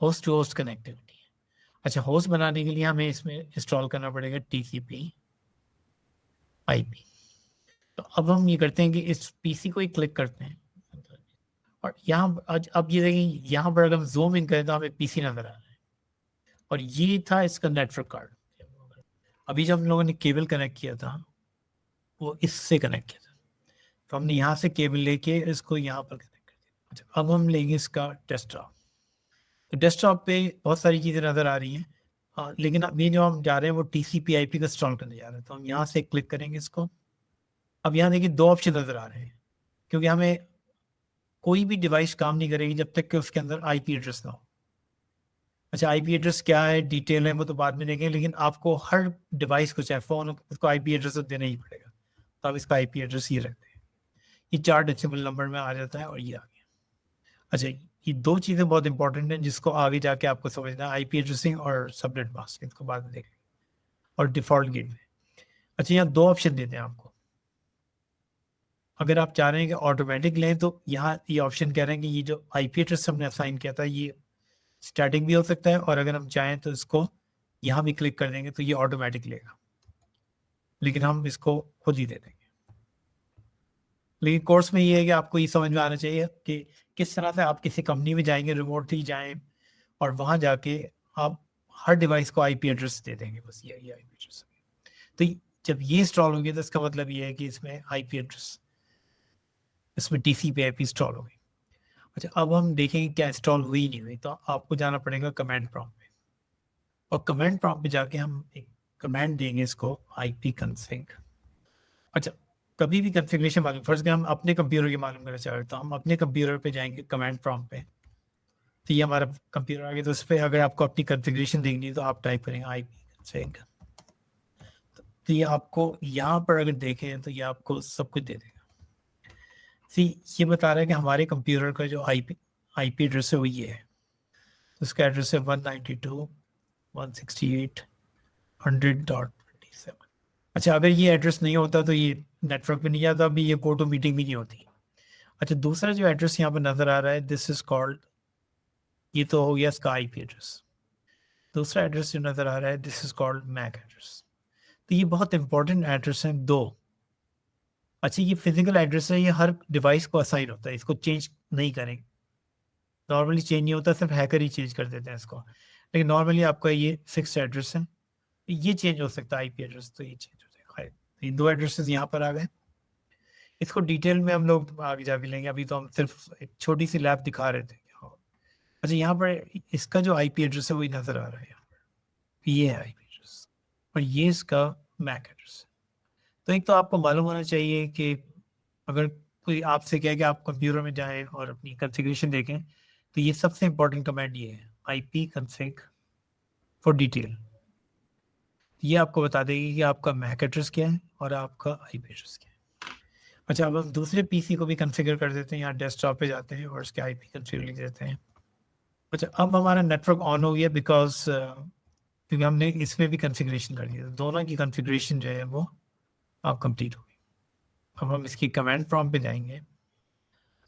होस्ट टू होस्ट कनेक्टिविटी। अच्छा, होस्ट बनाने के लिए हमें इसमें इंस्टॉल करना पड़ेगा TCP IP। तो अब हम ये करते हैं कि इस PC को ही क्लिक करते हैं और यहाँ अब ये देखें, यहाँ पर अगर हम जूम इन करें तो हमें PC नजर आ रहा है और ये था इसका नेटवर्क कार्ड। अभी जब हम लोगों ने केबल कनेक्ट किया था वो इससे कनेक्ट किया था, तो हमने यहाँ से केबल लेके इसको यहाँ पर कनेक्ट कर दिया। अच्छा, अब हम लेंगे इसका डेस्कटॉप। तो डेस्कटॉप पे बहुत सारी चीज़ें नज़र आ रही हैं, लेकिन अभी जो हम जा रहे हैं वो TCP IP का इंस्टॉल करने जा रहे हैं। तो हम यहाँ से क्लिक करेंगे इसको। अब यहाँ देखिए 2 ऑप्शन नज़र आ रहे हैं, क्योंकि हमें कोई भी डिवाइस काम नहीं करेगी जब तक कि उसके अंदर IP एड्रेस ना हो। अच्छा, IP एड्रेस क्या है, डिटेल है, वो तो बाद में देखेंगे, लेकिन आपको हर डिवाइस को, चाहे फ़ोन हो, उसको IP एड्रेस तो देना ही पड़ेगा। तो अब इसका IP एड्रेस ये रखते हैं, ये 4 डेसिमल नंबर में आ जाता है और ये आ गया। अच्छा, ये 2 चीज़ें बहुत इंपॉर्टेंट हैं जिसको आगे जाके आपको समझना है, IP एड्रेसिंग और सबनेट मास्क, इसको बाद में देखेंगे, और डिफ़ॉल्ट गेटवे। अच्छा, यहाँ 2 ऑप्शन देते हैं आपको। अगर आप चाह रहे हैं कि ऑटोमेटिक लें तो यहाँ ये ऑप्शन कह रहे हैं कि ये जो IP एड्रेस हमने असाइन किया था ये स्टैटिक भी हो सकता है, और अगर हम चाहें तो इसको यहाँ भी क्लिक कर देंगे तो ये ऑटोमेटिक लेगा, लेकिन हम इसको खुद ही दे देंगे। लेकिन कोर्स में ये है कि आपको ये समझ में आना चाहिए कि किस तरह से आप किसी कंपनी में जाएंगे, रिमोटली जाएं और वहाँ जाके आप हर डिवाइस को IP एड्रेस दे देंगे, बस ये IP एड्रेस। तो जब ये इंस्टॉल होगी तो इसका मतलब ये है कि इसमें IP एड्रेस, इसमें TCP IP इंस्टॉल होगी। अच्छा, अब हम देखेंगे क्या इंस्टॉल हुई नहीं हुई। तो आपको जाना पड़ेगा कमांड प्रॉम्प्ट पे, और कमांड प्रॉम्प्ट पे जाके हम एक कमांड देंगे इसको IP config। अच्छा, कभी भी कॉन्फ़िगरेशन मालूम, फर्ज के हम अपने कंप्यूटर की मालूम करना चाह रहे तो हम अपने कंप्यूटर पे जाएंगे कमांड प्रॉम्प्ट पे, तो ये हमारा कंप्यूटर आ गया। तो उस पर अगर आपको अपनी कॉन्फ़िगरेशन देखनी है तो आप टाइप करेंगे IP config। तो ये आपको यहाँ पर अगर देखें तो ये आपको सब कुछ दे देगा। ये बता रहा है कि हमारे कंप्यूटर का जो IP एड्रेस है वो ये है। तो इसका एड्रेस है 192.168.100.27। अच्छा, अगर ये एड्रेस नहीं होता तो ये नेटवर्क पे नहीं जाता, अभी ये गो टू मीटिंग भी नहीं होती। अच्छा, दूसरा जो एड्रेस यहाँ पर नज़र आ रहा है, दिस इज कॉल्ड, ये तो हो गया इसका IP एड्रेस। दूसरा एड्रेस जो नज़र आ रहा है, this is called MAC address. तो ये बहुत इंपॉर्टेंट एड्रेस हैं 2। अच्छा, ये फिजिकल एड्रेस है, ये हर डिवाइस को असाइन होता है, इसको चेंज नहीं करेंगे। नॉर्मली चेंज नहीं होता, सिर्फ हैकर ही चेंज कर देते हैं इसको, लेकिन नॉर्मली आपका ये फिक्स्ड एड्रेस है। ये चेंज हो सकता है IP एड्रेस, तो ये चेंज हो जाएगा। ये 2 एड्रेसेस यहाँ पर आ गए। इसको डिटेल में हम लोग आगे जाके लेंगे, अभी तो हम सिर्फ एक छोटी सी लैब दिखा रहे थे। अच्छा, यहाँ पर इसका जो IP एड्रेस है वही नज़र आ रहा है, यहाँ पर ये है IP एड्रेस, और ये इसका मैक एड्रेस। तो एक तो आपको मालूम होना चाहिए कि अगर कोई आपसे कहे कि आप कंप्यूटर में जाएं और अपनी कॉन्फ़िगरेशन देखें, तो ये सबसे इम्पोर्टेंट कमांड ये है, IP config फॉर डिटेल। ये आपको बता देगी कि आपका मैक एड्रेस क्या है और आपका IP एड्रेस क्या है। अच्छा, अब हम दूसरे PC को भी कॉन्फ़िगर कर देते हैं, यहाँ डेस्कटॉप पे जाते हैं और उसके IP config लिख देते हैं। अच्छा, अब हमारा नेटवर्क ऑन हो गया बिकॉज क्योंकि हमने इसमें भी कॉन्फ़िगरेशन कर दिया, दोनों की कॉन्फ़िगरेशन जो है वो आप कंप्लीट हो गई। अब हम इसकी कमांड प्रॉम्प्ट पे जाएंगे।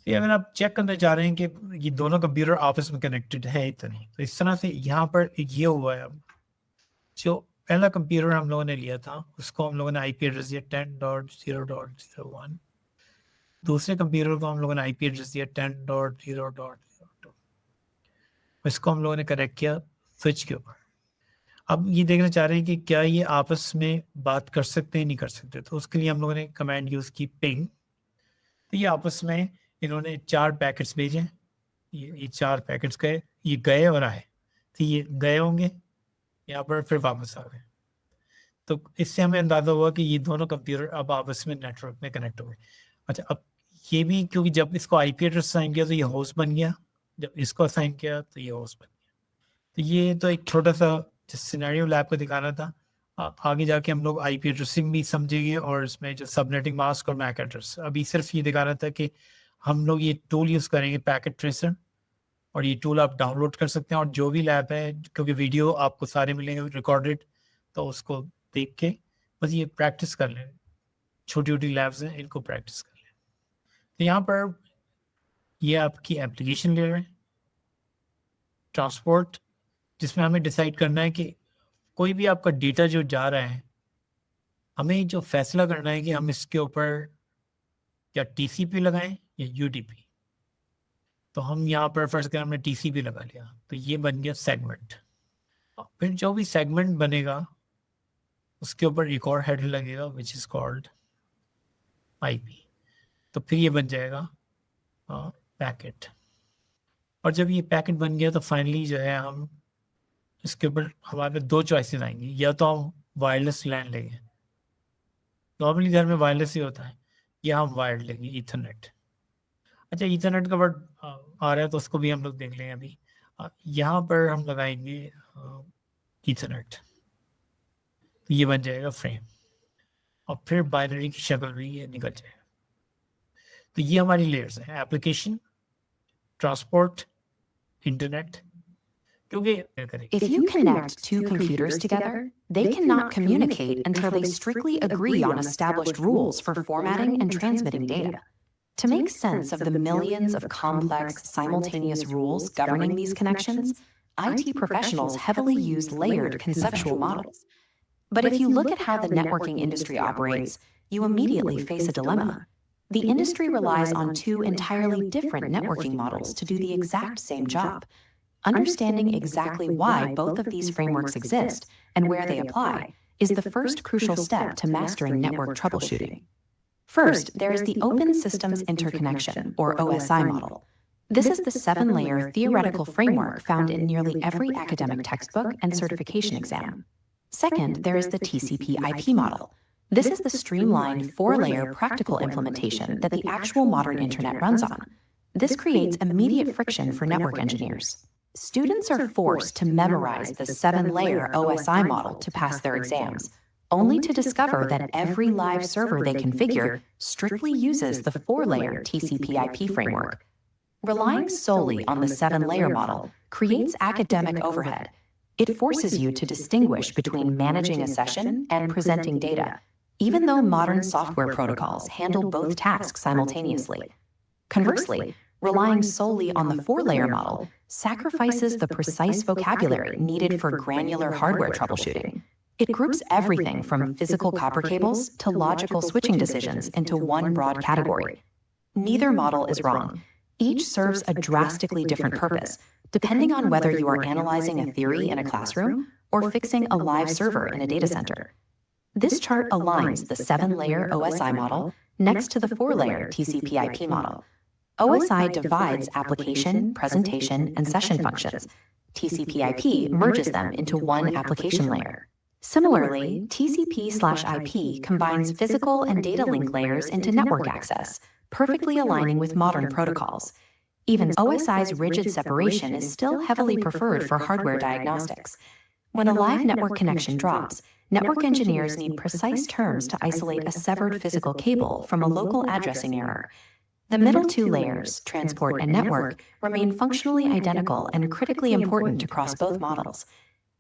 ये अगर आप चेक करना चाह रहे हैं कि ये दोनों कंप्यूटर आपस में कनेक्टेड है तो नहीं, तो इस तरह से यहाँ पर एक ये हुआ है। अब जो पहला कंप्यूटर हम लोगों ने लिया था उसको हम लोगों ने IP एड्रेस दिया 10.0.01। दूसरे कंप्यूटर को हम लोगों ने IP एड्रेस दिया 10.0.02। इसको हम लोगों ने कनेक्ट किया स्विच के ऊपर। अब ये देखना चाह रहे हैं कि क्या ये आपस में बात कर सकते हैं, नहीं कर सकते, तो उसके लिए हम लोगों ने कमांड यूज़ की पिंग। तो ये आपस में इन्होंने 4 पैकेट्स भेजे, ये 4 पैकेट्स गए, ये गए और आए, तो ये गए होंगे यहाँ पर, फिर वापस आ गए। तो इससे हमें अंदाज़ा हुआ कि ये दोनों कंप्यूटर अब आपस में नेटवर्क में कनेक्ट हो गए। अच्छा, अब ये भी क्योंकि जब इसको IP एड्रेस असाइन किया तो ये होस्ट बन गया, जब इसको असाइन किया तो ये होस्ट बन गया। तो ये तो एक छोटा सा सिनेरियो लैब को दिखाना था। आगे जाके हम लोग IP एड्रेसिंग भी समझेंगे और इसमें जो सबनेटिंग मास्क और मैक एड्रेस। अभी सिर्फ ये दिखाना था कि हम लोग ये टूल यूज़ करेंगे पैकेट ट्रेसर, और ये टूल आप डाउनलोड कर सकते हैं। और जो भी लैब है, क्योंकि वीडियो आपको सारे मिलेंगे रिकॉर्डेड, तो उसको देख के बस ये प्रैक्टिस कर लें। छोटी छोटी लैब्स हैं, इनको प्रैक्टिस कर लें। तो यहाँ पर ये आपकी एप्लीकेशन ले रहे हैं ट्रांसपोर्ट, जिसमें हमें डिसाइड करना है कि कोई भी आपका डेटा जो जा रहा है, हमें जो फैसला करना है कि हम इसके ऊपर या टीसीपी लगाएं या यूडीपी। तो हम यहाँ पर फर्स्ट करें हमने टीसीपी लगा लिया, तो ये बन गया सेगमेंट। फिर जो भी सेगमेंट बनेगा उसके ऊपर एक और हेडर लगेगा विच इज कॉल्ड आईपी। तो फिर ये बन जाएगा पैकेट। और जब ये पैकेट बन गया तो फाइनली जो है हम इसके ऊपर हमारे दो चॉइसेस आएंगी, या तो हम वायरलेस लैन लेंगे, नॉर्मली घर में वायरलेस ही होता है, या हम वायर्ड लेंगे ईथरनेट। अच्छा, ईथरनेट का वर्ड आ रहा है तो उसको भी हम लोग देख लेंगे अभी। यहाँ पर हम लगाएंगे ईथरनेट, तो ये बन जाएगा फ्रेम, और फिर बाइनरी की शक्ल भी ये निकल जाएगा। तो ये हमारी लेयर्स हैं, एप्लीकेशन, ट्रांसपोर्ट, इंटरनेट। क्योंकि If you connect two computers together, they cannot communicate until they strictly agree on established rules for formatting and transmitting data. To make sense of the millions of complex, simultaneous rules governing these connections, IT professionals heavily use layered conceptual models. But if you look at how the networking industry operates, you immediately face a dilemma. The industry relies on two entirely different networking models to do the exact same job. Understanding exactly why both of these frameworks exist and where they apply is the first crucial step to mastering network troubleshooting. First, there is the Open Systems Interconnection, or OSI model. This is the 7-layer theoretical framework found in nearly every academic textbook and certification exam. Second, there is the TCP/IP model. This is the streamlined 4-layer practical implementation that the actual modern internet runs on. This creates immediate friction for network engineers. Students are forced to memorize the 7-layer OSI model to pass their exams, only to discover that every live server they configure strictly uses the 4-layer TCP/IP framework. Relying solely on the 7-layer model creates academic overhead. It forces you to distinguish between managing a session and presenting data, even though modern software protocols handle both tasks simultaneously. Conversely, relying solely on the 4-layer model sacrifices the precise vocabulary needed for granular hardware troubleshooting. It groups everything from physical copper cables to logical switching decisions into one broad category. Neither model is wrong. Each serves a drastically different purpose, depending on whether you are analyzing a theory in a classroom or fixing a live server in a data center. This chart aligns the 7-layer OSI model next to the 4-layer TCP/IP model. OSI divides application, presentation, and session functions. TCP/IP merges them into one application layer. Similarly, TCP/IP combines physical and data link layers into network access, perfectly aligning with modern protocols. Even OSI's rigid separation is still heavily preferred for hardware diagnostics. When a live network connection drops, network engineers need precise terms to isolate a severed physical cable from a local addressing error. The middle two layers, transport and network, remain functionally identical and critically important across both models.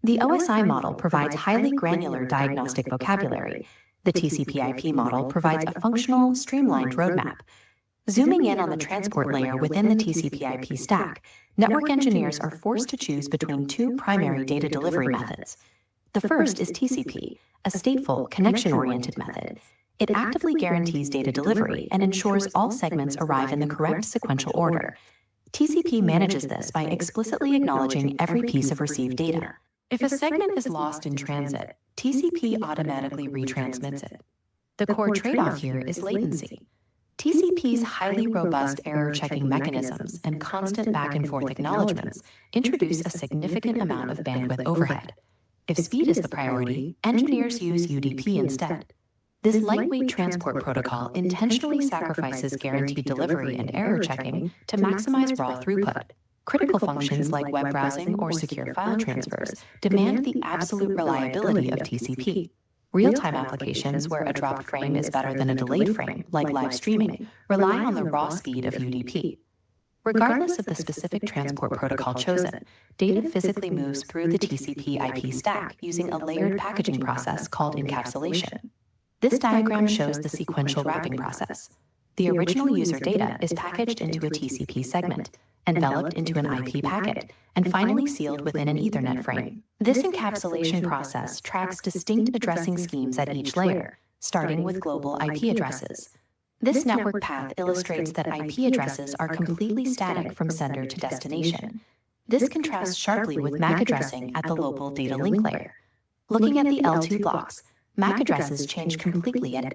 The OSI model provides highly granular diagnostic vocabulary. The TCP/IP model provides a functional, streamlined roadmap. Zooming in on the transport layer within the TCP/IP stack, network engineers are forced to choose between two primary data delivery methods. The first is TCP, a stateful, connection-oriented method. It actively guarantees data delivery and ensures all segments arrive in the correct sequential order. TCP manages this by explicitly acknowledging every piece of received data. If a segment is lost in transit, TCP automatically retransmits it. The core trade-off here is latency. TCP's highly robust error-checking mechanisms and constant back-and-forth acknowledgements introduce a significant amount of bandwidth overhead. If speed is the priority, engineers use UDP instead. This lightweight transport protocol intentionally sacrifices guaranteed delivery and error checking to maximize raw throughput. Critical functions like web browsing or secure file transfers demand the absolute reliability of TCP. Real-time applications where a dropped frame is better than a delayed frame, like live streaming, rely on the raw speed of UDP. Regardless of the specific transport protocol chosen, data physically moves through the TCP/IP stack using a layered packaging process called encapsulation. This diagram shows the sequential wrapping process. The original user data is packaged into a TCP segment, enveloped into an IP packet, and finally sealed within an Ethernet frame. This encapsulation process tracks distinct addressing schemes at each layer, starting with global IP addresses. This network path illustrates that IP addresses are completely static from sender to destination. This contrasts sharply with MAC addressing at the local data link layer. Looking at the L2 blocks, MAC addresses change completely at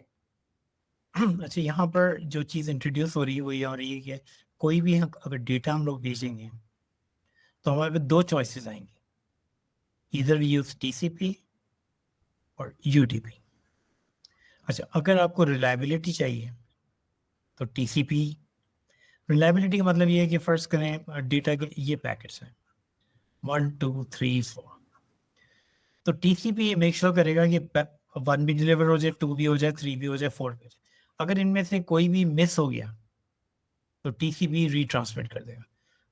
अच्छा, यहाँ पर जो चीज़ introduce हो रही है वो ये हो रही है कि कोई भी अगर डेटा हम लोग भेजेंगे तो हमारे पास दो चॉइसेस आएंगे, इधर यूज TCP और UDP। अच्छा, अगर आपको रिलायबिलिटी चाहिए तो TCP। रिलायबिलिटी का मतलब ये है कि फर्स्ट करें डेटा के ये पैकेट्स हैं 1 2 3 4, तो TCP मेक श्योर करेगा कि 1 भी डिलीवर हो जाए, 2 भी हो जाए, 3 भी हो जाए, 4 भी हो जाए। अगर इनमें से कोई भी मिस हो गया तो TCP रीट्रांसमिट कर देगा।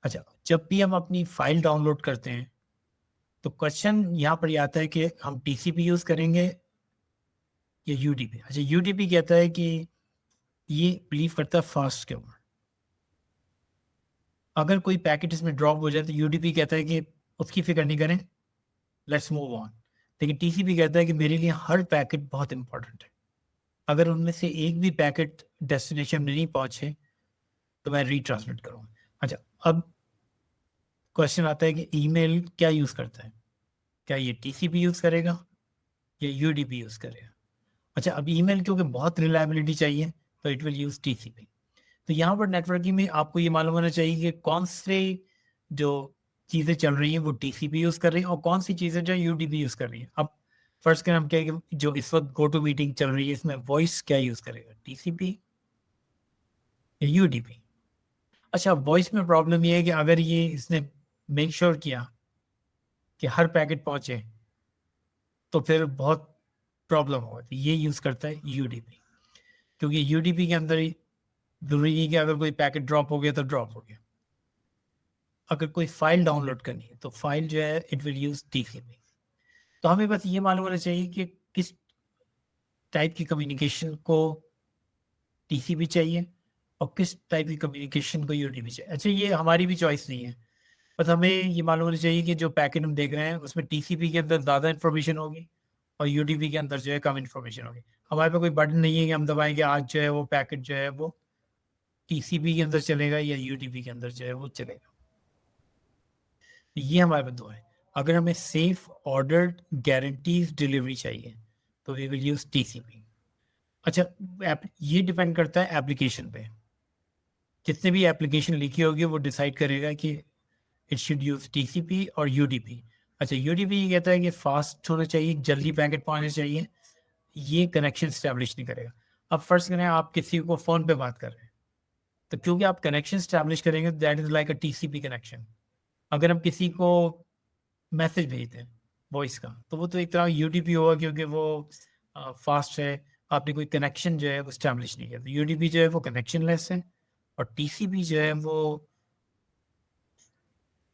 अच्छा, जब भी हम अपनी फाइल डाउनलोड करते हैं तो क्वेश्चन यहाँ पर ये आता है कि हम TCP यूज़ करेंगे या UDP। अच्छा, UDP कहता है कि ये बिलीव करता है फास्ट के ऊपर। अगर कोई पैकेट इसमें ड्रॉप हो जाए तो UDP कहता है कि उसकी फिक्र नहीं करें, लेट्स मूव ऑन। लेकिन TCP कहता है कि मेरे लिए हर पैकेट बहुत इंपॉर्टेंट है, अगर उनमें से एक भी पैकेट डेस्टिनेशन में नहीं पहुंचे तो मैं रीट्रांसमिट करूँगा। अच्छा, अब क्वेश्चन आता है कि ईमेल क्या यूज़ करता है, क्या ये TCP यूज़ करेगा या UDP यूज़ करेगा? अच्छा, अब ईमेल क्योंकि बहुत रिलायबिलिटी चाहिए तो इट विल यूज़ TCP। तो यहाँ पर नेटवर्किंग में आपको ये मालूम होना चाहिए कि कौन से जो चीज़ें चल रही हैं वो TCP यूज़ कर रही हैं और कौन सी चीज़ें जो UDP यूज़ कर रही हैं। अब फर्स्ट का हम क्या है कि जो इस वक्त गो टू मीटिंग चल रही है इसमें वॉइस क्या यूज़ करेगा, TCP या UDP? अच्छा, वॉइस में प्रॉब्लम ये है कि अगर ये इसने मेक श्योर किया कि हर पैकेट पहुंचे तो फिर बहुत प्रॉब्लम होगा, तो ये यूज़ करता है UDP, क्योंकि UDP के अंदर ही जरूरी नहीं कि अगर कोई पैकेट ड्रॉप हो गया तो ड्रॉप हो गया। अगर कोई फाइल डाउनलोड करनी है तो फाइल जो है इट विल यूज़ TCP। तो हमें बस ये मालूम होना चाहिए कि किस टाइप की कम्युनिकेशन को TCP चाहिए और किस टाइप की कम्युनिकेशन को UDP चाहिए। अच्छा, ये हमारी भी चॉइस नहीं है, बस हमें ये मालूम होना चाहिए कि जो पैकेट हम देख रहे हैं उसमें TCP के अंदर ज़्यादा इन्फॉर्मेशन होगी और UDP के अंदर जो है कम इन्फॉर्मेशन होगी। हमारे पास कोई बटन नहीं है कि हम दबाएंगे आज जो है वो पैकेट जो है वो TCP के अंदर चलेगा या UDP के अंदर जो है वो चलेगा। ये हमारे पास दो है। अगर हमें सेफ ऑर्डर्ड गारंटीज डिलीवरी चाहिए तो वी विल यूज TCP। अच्छा, ये डिपेंड करता है एप्लीकेशन पे, जितने भी एप्लीकेशन लिखी होगी वो डिसाइड करेगा कि इट शुड यूज TCP और UDP। अच्छा, UDP ये कहता है कि फास्ट होना चाहिए, जल्दी पैकेट पहुंचना चाहिए, ये कनेक्शन स्टैब्लिश नहीं करेगा। अब फर्स्ट करें आप किसी को फ़ोन पे बात कर रहे हैं तो क्योंकि आप कनेक्शन स्टैब्लिश करेंगे that is like a TCP connection. अगर हम किसी को मैसेज भेजते हैं वॉइस का तो वो तो एक तरह UDP होगा क्योंकि वो फास्ट है, आपने कोई कनेक्शन जो है वो स्टैब्लिश नहीं किया। तो UDP जो है वो कनेक्शन लेस है और TCP जो है वो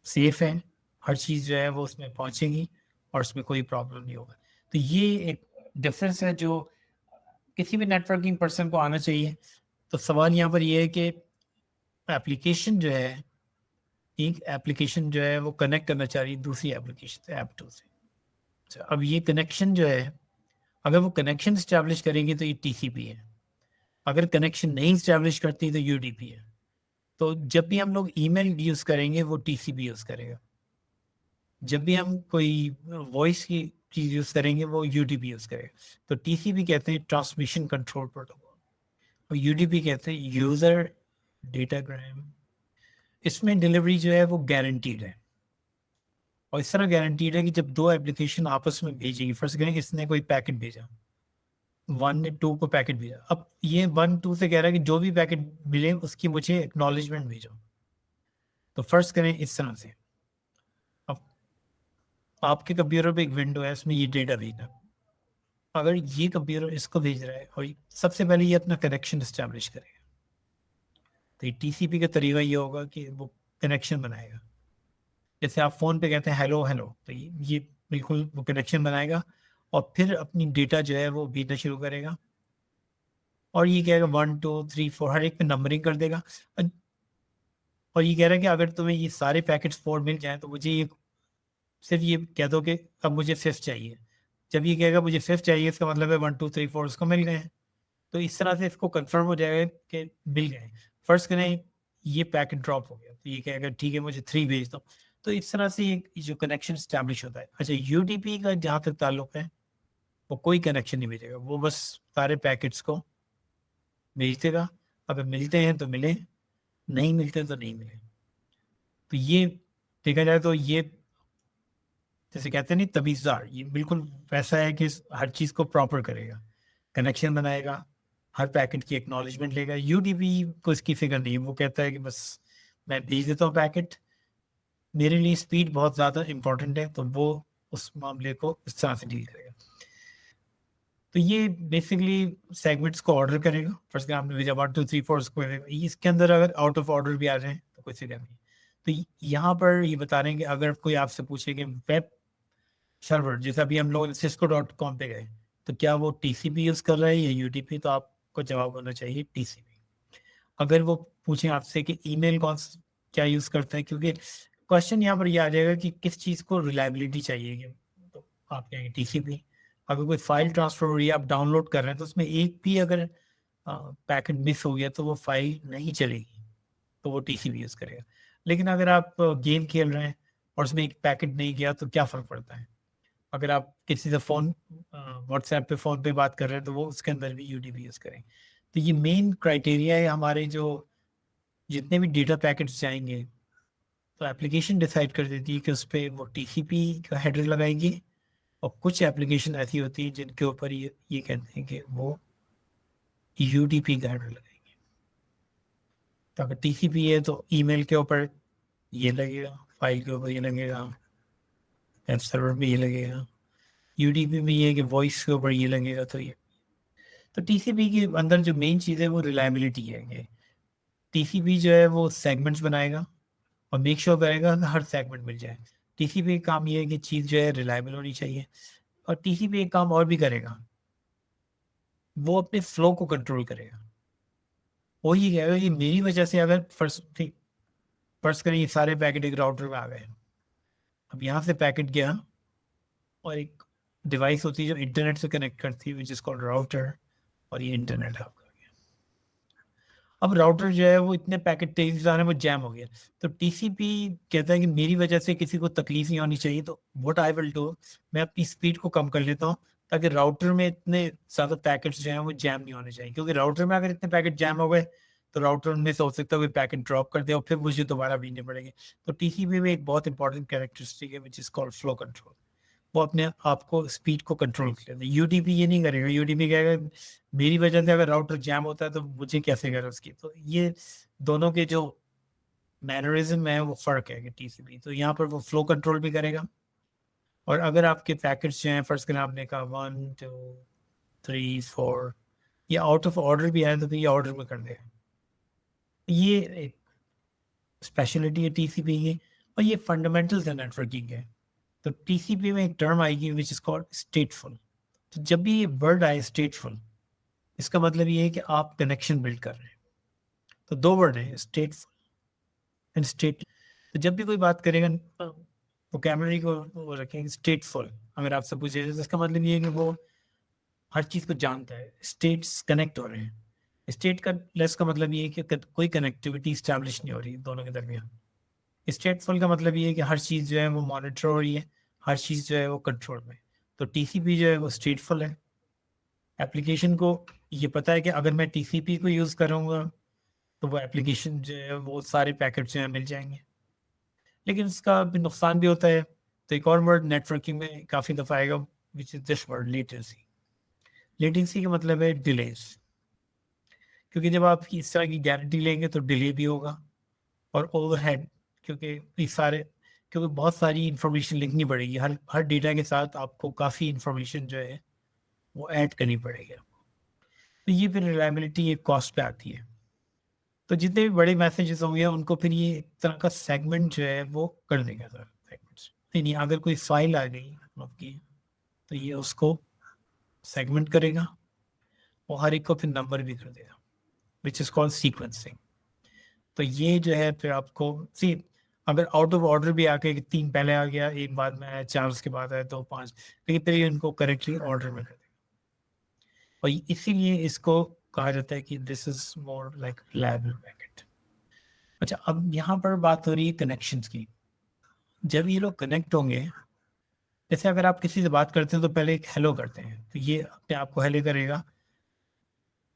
सेफ है, हर चीज़ जो है वो उसमें पहुंचेगी और उसमें कोई प्रॉब्लम नहीं होगा। तो ये एक डिफरेंस है जो किसी भी नेटवर्किंग पर्सन को आना चाहिए। तो सवाल यहाँ पर ये है कि एप्लीकेशन जो है, एक एप्लीकेशन जो है वो कनेक्ट करना चाह रही है दूसरी एप्लीकेशन से, ऐप टू से। अच्छा, अब ये कनेक्शन जो है अगर वो कनेक्शन स्टैब्लिश करेंगे तो ये TCP है, अगर कनेक्शन नहीं स्टैब्लिश करती तो UDP है। तो जब भी हम लोग ईमेल यूज़ करेंगे वो TCP यूज़ करेगा, जब भी हम कोई वॉइस की चीज़ यूज़ करेंगे वो UDP यूज़ करेगा। तो TCP कहते हैं ट्रांसमिशन कंट्रोल प्रोटोकॉल और UDP कहते हैं यूज़र डेटाग्राम। इसमें डिलीवरी जो है वो गारंटीड है और इस तरह गारंटीड है कि जब दो एप्लीकेशन आपस में भेजेगी, फर्स्ट करें इसने कोई पैकेट भेजा, 1 ने 2 को पैकेट भेजा, अब ये 1 2 से कह रहा है कि जो भी पैकेट मिले उसकी मुझे एक्नॉलेजमेंट भेजो। तो फर्स्ट करें इस तरह से, अब आपके कंप्यूटर पे एक विंडो है इसमें ये डेटा भेजना, अगर ये कंप्यूटर इसको भेज रहा है और सबसे पहले ये अपना कनेक्शन इस्टेब्लिश करेगा तो ये TCP का तरीका ये होगा कि वो कनेक्शन बनाएगा। जैसे आप फ़ोन पे कहते हैं हेलो हेलो, तो ये बिल्कुल वो कनेक्शन बनाएगा और फिर अपनी डेटा जो है वो भेजना शुरू करेगा और ये कहेगा 1 2 3 4 हर एक पे नंबरिंग कर देगा। और ये कह रहा है कि अगर तुम्हें ये सारे पैकेट्स 4 मिल जाएं तो मुझे ये सिर्फ ये कह दो कि अब मुझे 5th चाहिए। जब ये कहेगा मुझे 5th चाहिए, इसका मतलब है 1 2 3 4 उसको मिल गए हैं। तो इस तरह से इसको कंफर्म हो जाएगा कि मिल गए। फर्स्ट करें ये पैकेट ड्रॉप हो गया तो ये कहेगा ठीक है मुझे 3 भेज दो। तो इस तरह से ये जो कनेक्शन स्टैब्लिश होता है। अच्छा, यूडीपी का जहाँ तक ताल्लुक है वो कोई कनेक्शन नहीं भेजेगा, वो बस सारे पैकेट्स को भेज देगा। अगर मिलते हैं तो मिले, नहीं मिलते तो नहीं मिले। तो ये देखा जाए तो ये जैसे कहते हैं नहीं तमीज़दार, ये बिल्कुल वैसा है कि हर चीज़ को प्रॉपर करेगा, कनेक्शन बनाएगा, हर पैकेट की एक्नॉलेजमेंट लेगा। यूडीपी को इसकी फिक्र नहीं है, वो कहता है कि बस मैं भेज देता हूँ पैकेट, मेरे लिए स्पीड बहुत ज़्यादा इंपॉर्टेंट है, तो वो उस मामले को इस तरह से डील करेगा। तो ये बेसिकली सेगमेंट्स को ऑर्डर करेगा। फर्स्ट आपने भेजा 1 2 3 4 उसको इसके अंदर अगर आउट ऑफ ऑर्डर भी आ जाए तो कोई फिक्र नहीं। तो यहाँ पर ये बता रहे हैं कि अगर कोई आपसे पूछे कि वेब सर्वर जैसे अभी हम लोग cisco.com पे गए तो क्या वो टीसीपी यूज़ कर रहा है या यूडीपी, तो आपको जवाब होना चाहिए टीसीपी। अगर वो पूछें आपसे कि ईमेल क्या यूज़ करता है, क्योंकि क्वेश्चन यहाँ पर ये आ जाएगा कि किस चीज़ को रिलायबिलिटी चाहिए, तो आप कहेंगे टीसीपी। अगर कोई फाइल ट्रांसफर हो रही है, आप डाउनलोड कर रहे हैं, तो उसमें एक भी अगर पैकेट मिस हो गया तो वो फाइल नहीं चलेगी, तो वो टीसीपी यूज़ करेगा। लेकिन अगर आप गेम खेल रहे हैं और उसमें एक पैकेट नहीं गया तो क्या फ़र्क पड़ता है। अगर आप किसी से फ़ोन व्हाट्सएप पे फ़ोन पे बात कर रहे हैं तो वो उसके अंदर भी यूडीपी यूज़ करें। तो ये मेन क्राइटेरिया है हमारे, जो जितने भी डेटा पैकेट्स जाएंगे तो एप्लीकेशन डिसाइड कर देती है कि उस पर वो टीसीपी का हेडर लगाएगी, और कुछ एप्लीकेशन ऐसी होती है जिनके ऊपर ये कहते हैं कि वो यूडीपी का हेडर लगाएंगे। तो अगर टीसीपी है तो ईमेल के ऊपर ये लगेगा, फाइल के ऊपर ये लगेगा, वेब सर्वर में ये लगेगा, यूडीपी में ये है कि वॉइस के ऊपर ये लगेगा। तो टीसीपी के अंदर जो मेन चीज़ है वो रिलायबिलिटी है कि टीसीपी जो है वो सेगमेंट्स बनाएगा और मेक श्योर करेगा कि हर सेगमेंट मिल जाए। टीसीपी का काम ये है कि चीज़ जो है रिलायबल होनी चाहिए। और टीसीपी एक काम और भी करेगा, वो अपने फ्लो को कंट्रोल करेगा। वो ये कहेगा कि मेरी वजह से अगर फर्स्ट करें ये सारे पैकेट एक राउटर में आ गए, अब यहाँ से पैकेट गया और एक डिवाइस होती है जो इंटरनेट से कनेक्ट करती है, विच इज कॉल्ड राउटर, और ये इंटरनेट आपका गया। अब राउटर जो है वो इतने पैकेट तेजी से आ रहे हैं, वो जैम हो गया। तो टीसीपी कहता है कि मेरी वजह से किसी को तकलीफ नहीं होनी चाहिए, तो व्हाट आई विल डू, मैं अपनी स्पीड को कम कर लेता हूँ ताकि राउटर में इतने ज़्यादा पैकेट्स जो हैं वो जैम नहीं होने चाहिए। क्योंकि राउटर में अगर इतने पैकेट जैम हो गए तो राउटर में से हो सकता है कोई पैकेट ड्रॉप कर दे और फिर मुझे दोबारा भेजने पड़ेंगे। तो टीसीपी में एक बहुत इंपॉर्टेंट कैरेक्टरिस्टिक है विच इज कॉल्ड फ्लो कंट्रोल। वो अपने आप को स्पीड को कंट्रोल कर लेते हैं। यूडीपी ये नहीं करेगा, यूडीपी कहेगा मेरी वजह से अगर राउटर जैम होता है तो मुझे कैसे करें उसकी। तो ये दोनों के जो मैनरिज्म है वो फ़र्क है कि टीसीपी तो यहाँ पर वो फ्लो कंट्रोल भी करेगा। और अगर आपके पैकेट्स जो हैं फर्स्ट करें आपने कहा 1 2 3 4 ये आउट ऑफ ऑर्डर भी आए तो फिर ये ऑर्डर में कर देगा। ये एक स्पेशलिटी है टीसीपी की, और ये फंडामेंटल्स है नेटवर्किंग के। तो टीसीपी में एक टर्म आएगी विच इज कॉल्ड स्टेटफुल। तो जब भी ये वर्ड आए स्टेटफुल, इसका मतलब ये है कि आप कनेक्शन बिल्ड कर रहे हैं। तो दो वर्ड हैं, स्टेटफुल एंड स्टेट। तो जब भी कोई बात करेगा वोकैबुलरी को वो रखेंगे स्टेटफुल। अगर आपसे पूछे तो इसका मतलब ये है कि वो हर चीज़ को जानता है, स्टेट्स कनेक्ट हो रहे हैं। स्टेट का लेस का मतलब ये है कि कोई कनेक्टिविटी इस्टेब्लिश नहीं हो रही दोनों के दरमियान। स्टेटफुल का मतलब ये है कि हर चीज़ जो है वो मॉनिटर हो रही है, हर चीज़ जो है वो कंट्रोल में। तो टीसीपी जो है वो स्टेटफुल है। एप्लीकेशन को ये पता है कि अगर मैं टीसीपी को यूज़ करूँगा तो वो एप्लीकेशन जो है वो सारे पैकेट जो है मिल जाएंगे। लेकिन इसका भी नुकसान भी होता है। तो एक और वर्ड नेटवर्किंग में काफ़ी दफ़ा आएगा which is this word, latency. Latency का मतलब है डिलेज, क्योंकि जब आप इस तरह की गारंटी लेंगे तो डिले भी होगा और ओवरहेड, क्योंकि बहुत सारी इंफॉर्मेशन लिखनी पड़ेगी। हर डेटा के साथ आपको काफ़ी इंफॉर्मेशन जो है वो ऐड करनी पड़ेगी। तो ये फिर रिलायबिलिटी एक कॉस्ट पे आती है। तो जितने भी बड़े मैसेजेस होंगे उनको फिर ये एक तरह का सेगमेंट जो है वो कर देगा सर, सेगमेंट्स। नहीं, अगर कोई फाइल आ गई आपकी तो ये उसको सेगमेंट करेगा और हर एक को फिर नंबर भी कर देगा, विच इज़ कॉल्ड सीक्वेंसिंग। तो ये जो है फिर आपको सी अगर आउट ऑफ ऑर्डर भी आके 3 पहले आ गया, 1 बाद में आया, 4 उसके बाद आया, तो 5, लेकिन फिर ये उनको करेक्टली ऑर्डर में कर देगा। और इसीलिए इसको कहा जाता है कि this is more like reliable packet. अच्छा, अब यहाँ पर बात हो रही है कनेक्शंस की। जब ये लोग कनेक्ट होंगे, जैसे अगर आप किसी से बात करते हैं तो पहले एक हेलो करते हैं, तो ये अपने आप को हेलो करेगा।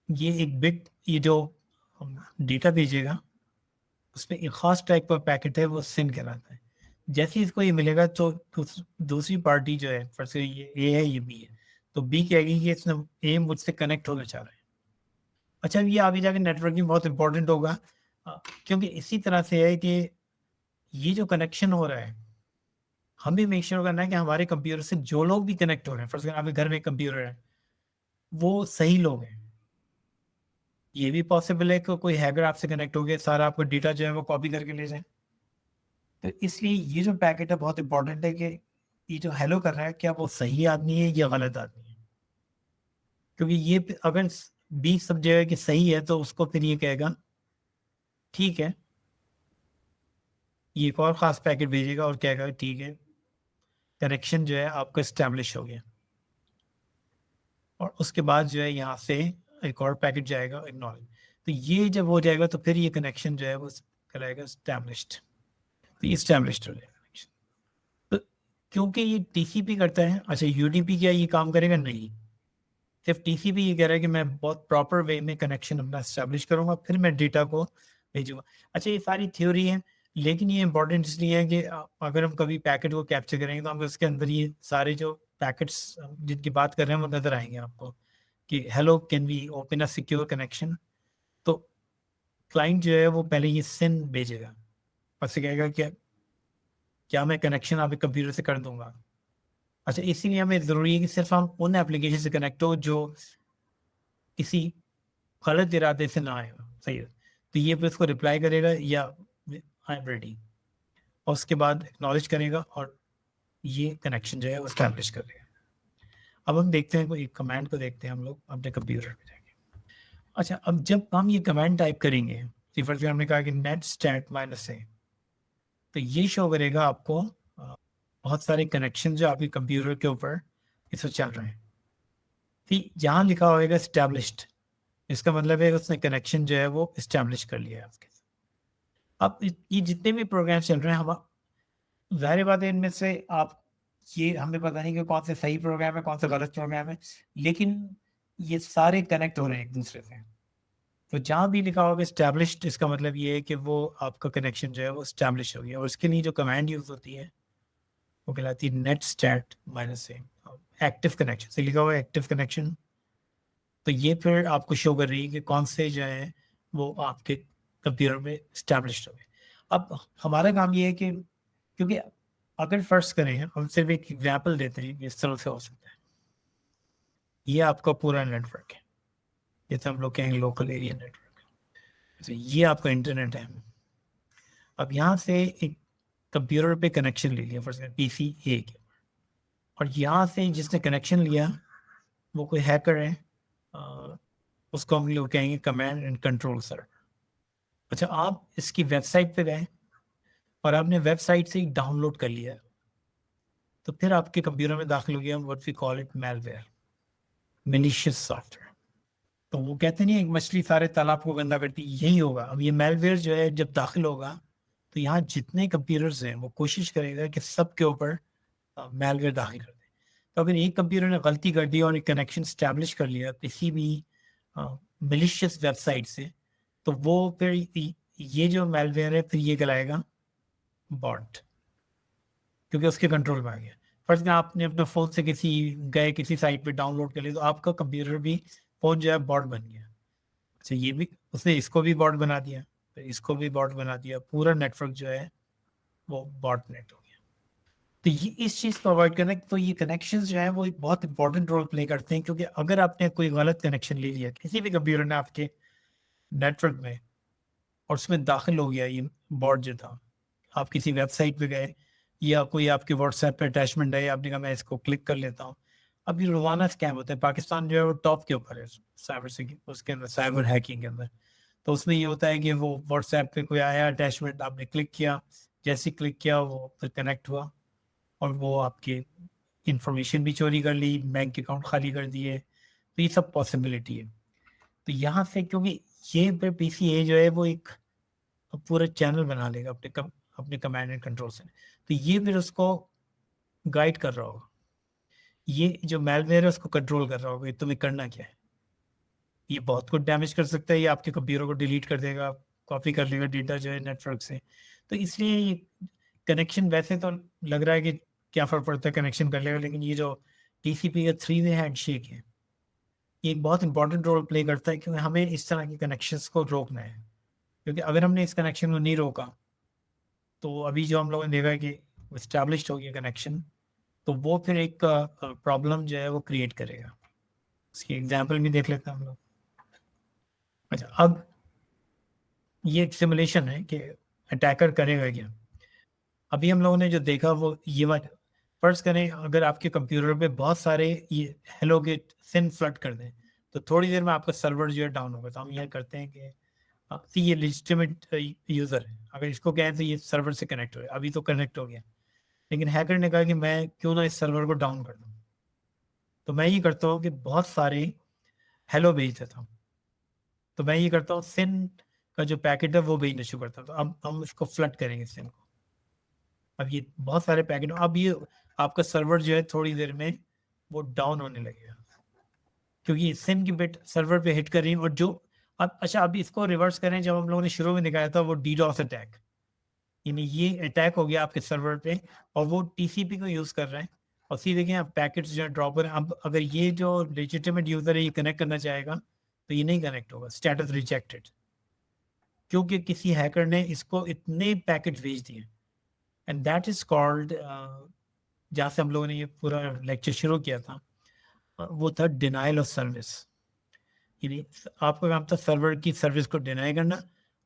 ये एक बिट, ये जो डेटा भेजेगा उसमें एक खास टाइप का पैकेट है, वो सिन कहलाता है। जैसे ही इसको ये मिलेगा तो दूसरी पार्टी जो है, फर्स्ट ये ए है, ये बी है, तो बी कहेगी कि इसने ए मुझसे कनेक्ट होना चाह रहा है। अच्छा, ये आगे जाके नेटवर्किंग बहुत इंपॉर्टेंट होगा, क्योंकि इसी तरह से है कि ये जो कनेक्शन हो रहा है, हमें मेक श्योर करना है कि हमारे कंप्यूटर से जो लोग भी कनेक्ट हो रहे हैं, फर्स्ट आपके घर में कंप्यूटर है, वो सही लोग हैं। ये भी पॉसिबल है कि कोई हैकर आपसे कनेक्ट हो गया, सारा आपका डेटा जो है वो कॉपी करके ले जाए। तो इसलिए ये जो पैकेट है बहुत इंपॉर्टेंट है कि ये जो हेलो कर रहा है, क्या वो सही आदमी है या गलत आदमी है। क्योंकि ये अगर बी सब जगह कि सही है, तो उसको फिर ये कहेगा ठीक है, ये एक और ख़ास पैकेट भेजेगा और कहेगा ठीक है, कनेक्शन जो है आपका इस्टेब्लिश हो गया। और उसके बाद जो है यहाँ से एक और पैकेट जाएगा, एक्नॉलेज। तो ये जब हो जाएगा तो फिर ये कनेक्शन जो है वो कहलाएगा इस्टेब्लिश्ड। तो ये इस्टेब्लिश्ड हो जाएगा कनेक्शन। तो क्योंकि ये टीसीपी करता है, अच्छा यूडीपी क्या ये काम करेगा? नहीं, सिर्फ टीसीपी ये कह रहा है कि मैं बहुत प्रॉपर वे में कनेक्शन अपना इस्टेब्लिश करूँगा, फिर मैं डेटा को भेजूँगा। अच्छा, ये सारी थ्योरी है, लेकिन ये इंपॉर्टेंट इसलिए है कि अगर हम कभी पैकेट को कैप्चर करेंगे तो हम उसके अंदर ये सारे जो पैकेट्स जिनकी बात कर रहे हैं वो नज़र आएंगे आपको कि hello can we open a secure connection. तो क्लाइंट जो है वो पहले ये सिन भेजेगा, बस कहेगा कि क्या मैं कनेक्शन आपके कंप्यूटर से कर दूंगा। अच्छा, इसीलिए हमें ज़रूरी है कि सिर्फ हम उन एप्लीकेशन से कनेक्ट हो जो किसी गलत इरादे से ना आए। सही है, तो ये फिर उसको रिप्लाई करेगा या आई एम रेडी, और उसके बाद एक्नॉलेज करेगा और ये कनेक्शन जो है वो स्टैब्लिश कर देगा। अब हम देखते हैं कोई कमांड को, देखते हैं हम लोग अपने कंप्यूटर पे जाके। अच्छा, अब जब हम ये कमांड टाइप करेंगे, फर्स्ट हमने कहा कि नेट स्टैट -a, तो ये शो करेगा आपको बहुत सारे कनेक्शन जो आपके कंप्यूटर के ऊपर इस वक्त चल रहे हैं। ठीक, जहाँ लिखा होगा स्टैब्लिश्ड, इसका मतलब है उसने कनेक्शन जो है वो इस्टेब्लिश कर लिया है आपके साथ। अब ये जितने भी प्रोग्राम चल रहे हैं, हम ज़ाहिर बात है इनमें से आप ये हमें पता नहीं कि कौन से सही प्रोग्राम है, कौन सा गलत प्रोग्राम है, लेकिन ये सारे कनेक्ट हो रहे हैं एक दूसरे से। तो जहाँ भी लिखा होगा इस्टेब्लिश्ड, इसका मतलब ये है कि वो आपका कनेक्शन जो है वो इस्टेब्लिश हो गया। और उसके लिए जो कमांड यूज़ होती है वो कहलाती है netstat -a। Active connection से लिखा हुआ है एक्टिव कनेक्शन, तो ये फिर आपको शो कर रही है कि कौन से जो है वो आपके कंप्यूटर में इस्टेब्लिश हो गए। अब हमारा काम ये है कि, क्योंकि अगर फर्स्ट करें, हम सिर्फ एक एग्जाम्पल देते हैं इस तरह से हो सकता है। ये आपका पूरा नेटवर्क है, जैसे हम लोग कहेंगे लोकल एरिया नेटवर्क। तो ये आपका इंटरनेट है। अब यहाँ से एक कंप्यूटर पे कनेक्शन ले लिया फर्स्ट PC A के, और यहाँ से जिसने कनेक्शन लिया वो कोई हैकर है, उसको हम लोग कहेंगे कमांड एंड कंट्रोल सर्वर। अच्छा, आप इसकी वेबसाइट पे गए और आपने वेबसाइट से ही डाउनलोड कर लिया, तो फिर आपके कंप्यूटर में दाखिल हो गया what we call it malware, malicious software. तो वो कहते नहीं एक मछली सारे तालाब को गंदा करती, यही होगा। अब ये मैलवेयर जो है जब दाखिल होगा तो यहाँ जितने कंप्यूटर्स हैं वो कोशिश करेगा कि सब के ऊपर मैलवेयर दाखिल कर दे। तो अगर एक कंप्यूटर ने गलती कर दी और एक कनेक्शन स्टैब्लिश कर लिया किसी भी मैलिशियस वेबसाइट से, तो वो फिर ये जो मैलवेयर है फिर ये कहलाएगा बॉट, क्योंकि उसके कंट्रोल में आ गया। फर्स्ट में आपने अपने फ़ोन से किसी साइट पे डाउनलोड कर लिया, तो आपका कंप्यूटर भी फ़ोन जो है बॉट बन गया। अच्छा, ये भी उसने इसको भी बॉट बना दिया, फिर इसको भी बॉट बना दिया, पूरा नेटवर्क जो है वो बॉट नेट हो गया। तो ये इस चीज़ को अवॉइड करना, तो ये कनेक्शंस जो है वो एक बहुत इंपॉर्टेंट रोल प्ले करते हैं। क्योंकि अगर आपने कोई गलत कनेक्शन ले लिया किसी भी कंप्यूटर ने आपके नेटवर्क में, और उसमें दाखिल हो गया ये बॉट जो था, आप किसी वेबसाइट पे गए या कोई आपके व्हाट्सएप पे अटैचमेंट है, आपने कहा मैं इसको क्लिक कर लेता हूँ। अब ये रोजाना स्कैम होता है, पाकिस्तान जो है वो टॉप के ऊपर है साइबर से, उसके अंदर साइबर हैकिंग के अंदर। तो उसमें ये होता है कि वो व्हाट्सएप पे कोई आया अटैचमेंट, आपने क्लिक किया, जैसे क्लिक किया वो फिर कनेक्ट हुआ और वो आपके इंफॉर्मेशन भी चोरी कर ली, बैंक अकाउंट खाली कर दिए। तो ये सब पॉसिबिलिटी है। तो यहाँ से क्योंकि ये पीसीए जो है वो एक पूरा चैनल बना लेगा अपने कमांड एंड कंट्रोल से, तो ये फिर उसको गाइड कर रहा होगा, ये जो मेलवेयर है उसको कंट्रोल कर रहा होगा कि तुम्हें करना क्या है। ये बहुत कुछ डैमेज कर सकता है, ये आपके कंप्यूटर को डिलीट कर देगा, कॉपी कर लेगा डेटा जो है नेटवर्क से। तो इसलिए ये कनेक्शन वैसे तो लग रहा है कि क्या फ़र्क पड़ता है, कनेक्शन कर लेगा, लेकिन ये जो टीसीपी का 3 वे हैंडशेक है, ये एक बहुत इंपॉर्टेंट रोल प्ले करता है क्योंकि हमें इस तरह के कनेक्शंस को रोकना है। क्योंकि अगर हमने इस कनेक्शन को नहीं रोका तो अभी जो हम लोगों ने देखा है कि इस्टेब्लिश्ड हो गया कनेक्शन, तो वो फिर एक प्रॉब्लम जो है वो क्रिएट करेगा। उसकी एग्जांपल भी देख लेते हैं हम लोग। अच्छा, अब ये एक सिमुलेशन है कि अटैकर करेगा क्या। अभी हम लोगों ने जो देखा वो ये वाला, फर्ज करें अगर आपके कंप्यूटर पे बहुत सारे ये हेलो के सिन फ्लड कर दें तो थोड़ी देर में आपका सर्वर जो है डाउन होगा। तो हम यह करते हैं कि ये लेजिटिमेट यूज़र है, अगर इसको कहें तो ये सर्वर से कनेक्ट हो, अभी तो कनेक्ट हो गया, लेकिन हैकर ने कहा कि मैं क्यों ना इस सर्वर को डाउन कर दूँ। तो मैं ये करता हूँ कि बहुत सारे हेलो भेज देता हूँ। तो मैं ये करता हूँ सिन का जो पैकेट है वो भेजना शुरू करता हूँ। तो अब हम इसको फ्लड करेंगे सिन को। अब ये बहुत सारे पैकेट, अब ये आपका सर्वर जो है थोड़ी देर में वो डाउन होने लगेगा क्योंकि सिम की बिट सर्वर पे हिट कर रही है। और जो अब अच्छा, अब इसको रिवर्स करें, जब हम लोगों ने शुरू में दिखाया था वो डीडॉस अटैक, यानी ये अटैक हो गया आपके सर्वर पे और वो टीसीपी को यूज़ कर रहे हैं और सीधे देखें आप पैकेट्स जो है ड्रॉप कर रहे हैं। अब अगर ये जो लेजिटिमेट यूज़र है ये कनेक्ट करना चाहेगा तो ये नहीं कनेक्ट होगा, स्टेटस रिजेक्टेड, क्योंकि किसी हैकर ने इसको इतने पैकेट भेज दिए। एंड दैट इज कॉल्ड, जहाँ से हम लोगों ने ये पूरा लेक्चर शुरू किया था, वो था डिनाइल ऑफ सर्विस। यानी आपका काम था सर्वर की सर्विस को डिनाई करना,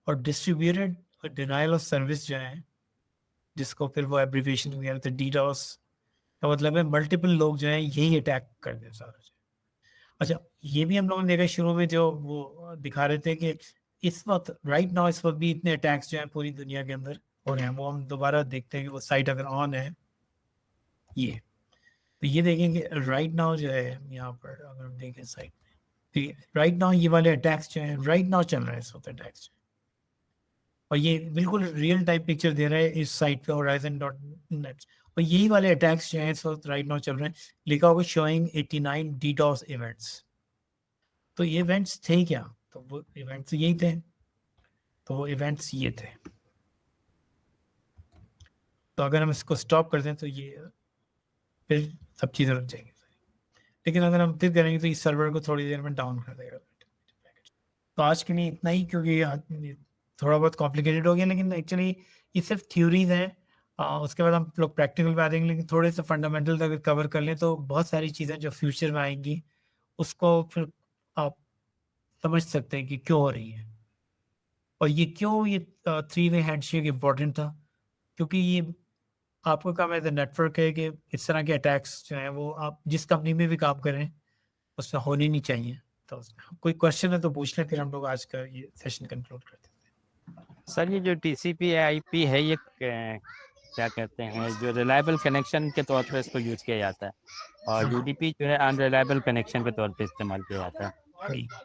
और डिस्ट्रीब्यूटेड डिनाइल ऑफ सर्विस जो है, जिसको फिर वो एब्रिविएशन कह रहे थे डीडॉस, का मतलब है मल्टीपल लोग जो हैं यही अटैक कर दें सारा। अच्छा, ये भी हम लोगों ने देखा शुरू में जो वो दिखा रहे थे कि इस वक्त राइट नाउ इस वक्त भी इतने अटैक्स जो हैं पूरी दुनिया के अंदर हो रहे हैं। वो हम दोबारा देखते हैं कि वो साइट अगर ऑन है ये, तो ये देखेंगे राइट नाउ जो है यहाँ पर अगर हम देखें साइट में, राइट नाउ ये वाले अटैक्स जो हैं राइट नाउ चल रहे हैं इस वक्त अटैक्स, और ये बिल्कुल रियल टाइप पिक्चर दे रहा है इस साइट पे horizon.net। और यही वाले अटैक्स जो हैं इस वक्त राइट नाउ चल रहे हैं, लिखा होगा शोइंग 89 DDoS इवेंट्स। तो ये इवेंट्स थे क्या? तो वो इवेंट्स यही थे, तो वो इवेंट्स ये थे। तो अगर हम इसको स्टॉप कर दें तो ये फिर सब चीज़ें रुक जाएंगी, लेकिन अगर हम फिर करेंगे तो इस सर्वर को थोड़ी देर में डाउन कर देगा। तो आज के लिए इतना ही, क्योंकि थोड़ा बहुत कॉम्प्लिकेटेड हो गया, लेकिन एक्चुअली ये सिर्फ थ्योरीज हैं। उसके बाद हम लोग प्रैक्टिकल पे आ जाएंगे, लेकिन थोड़े से फंडामेंटल अगर कवर कर लें तो बहुत सारी चीज़ें जो फ्यूचर में आएंगी उसको फिर आप समझ सकते हैं कि क्यों हो रही है। और ये क्यों ये 3 वे हैंडशेक इम्पोर्टेंट था, क्योंकि ये आपको काम एज ए नेटवर्क है कि इस तरह के अटैक्स जो हैं वो आप जिस कंपनी में भी काम करें उसमें होनी नहीं चाहिए। तो कोई क्वेश्चन है तो पूछ लें, फिर हम लोग आज का ये सेशन कंक्लूड करते हैं। सर ये जो TCP IP है ये क्या कहते हैं, जो रिलायबल कनेक्शन के तौर पर इसको यूज़ किया जाता है, और UDP जो है अनरिलायबल कनेक्शन के तौर पे इस्तेमाल किया जाता है।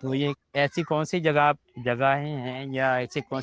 तो ये ऐसी कौन सी जगहें हैं या ऐसे कौन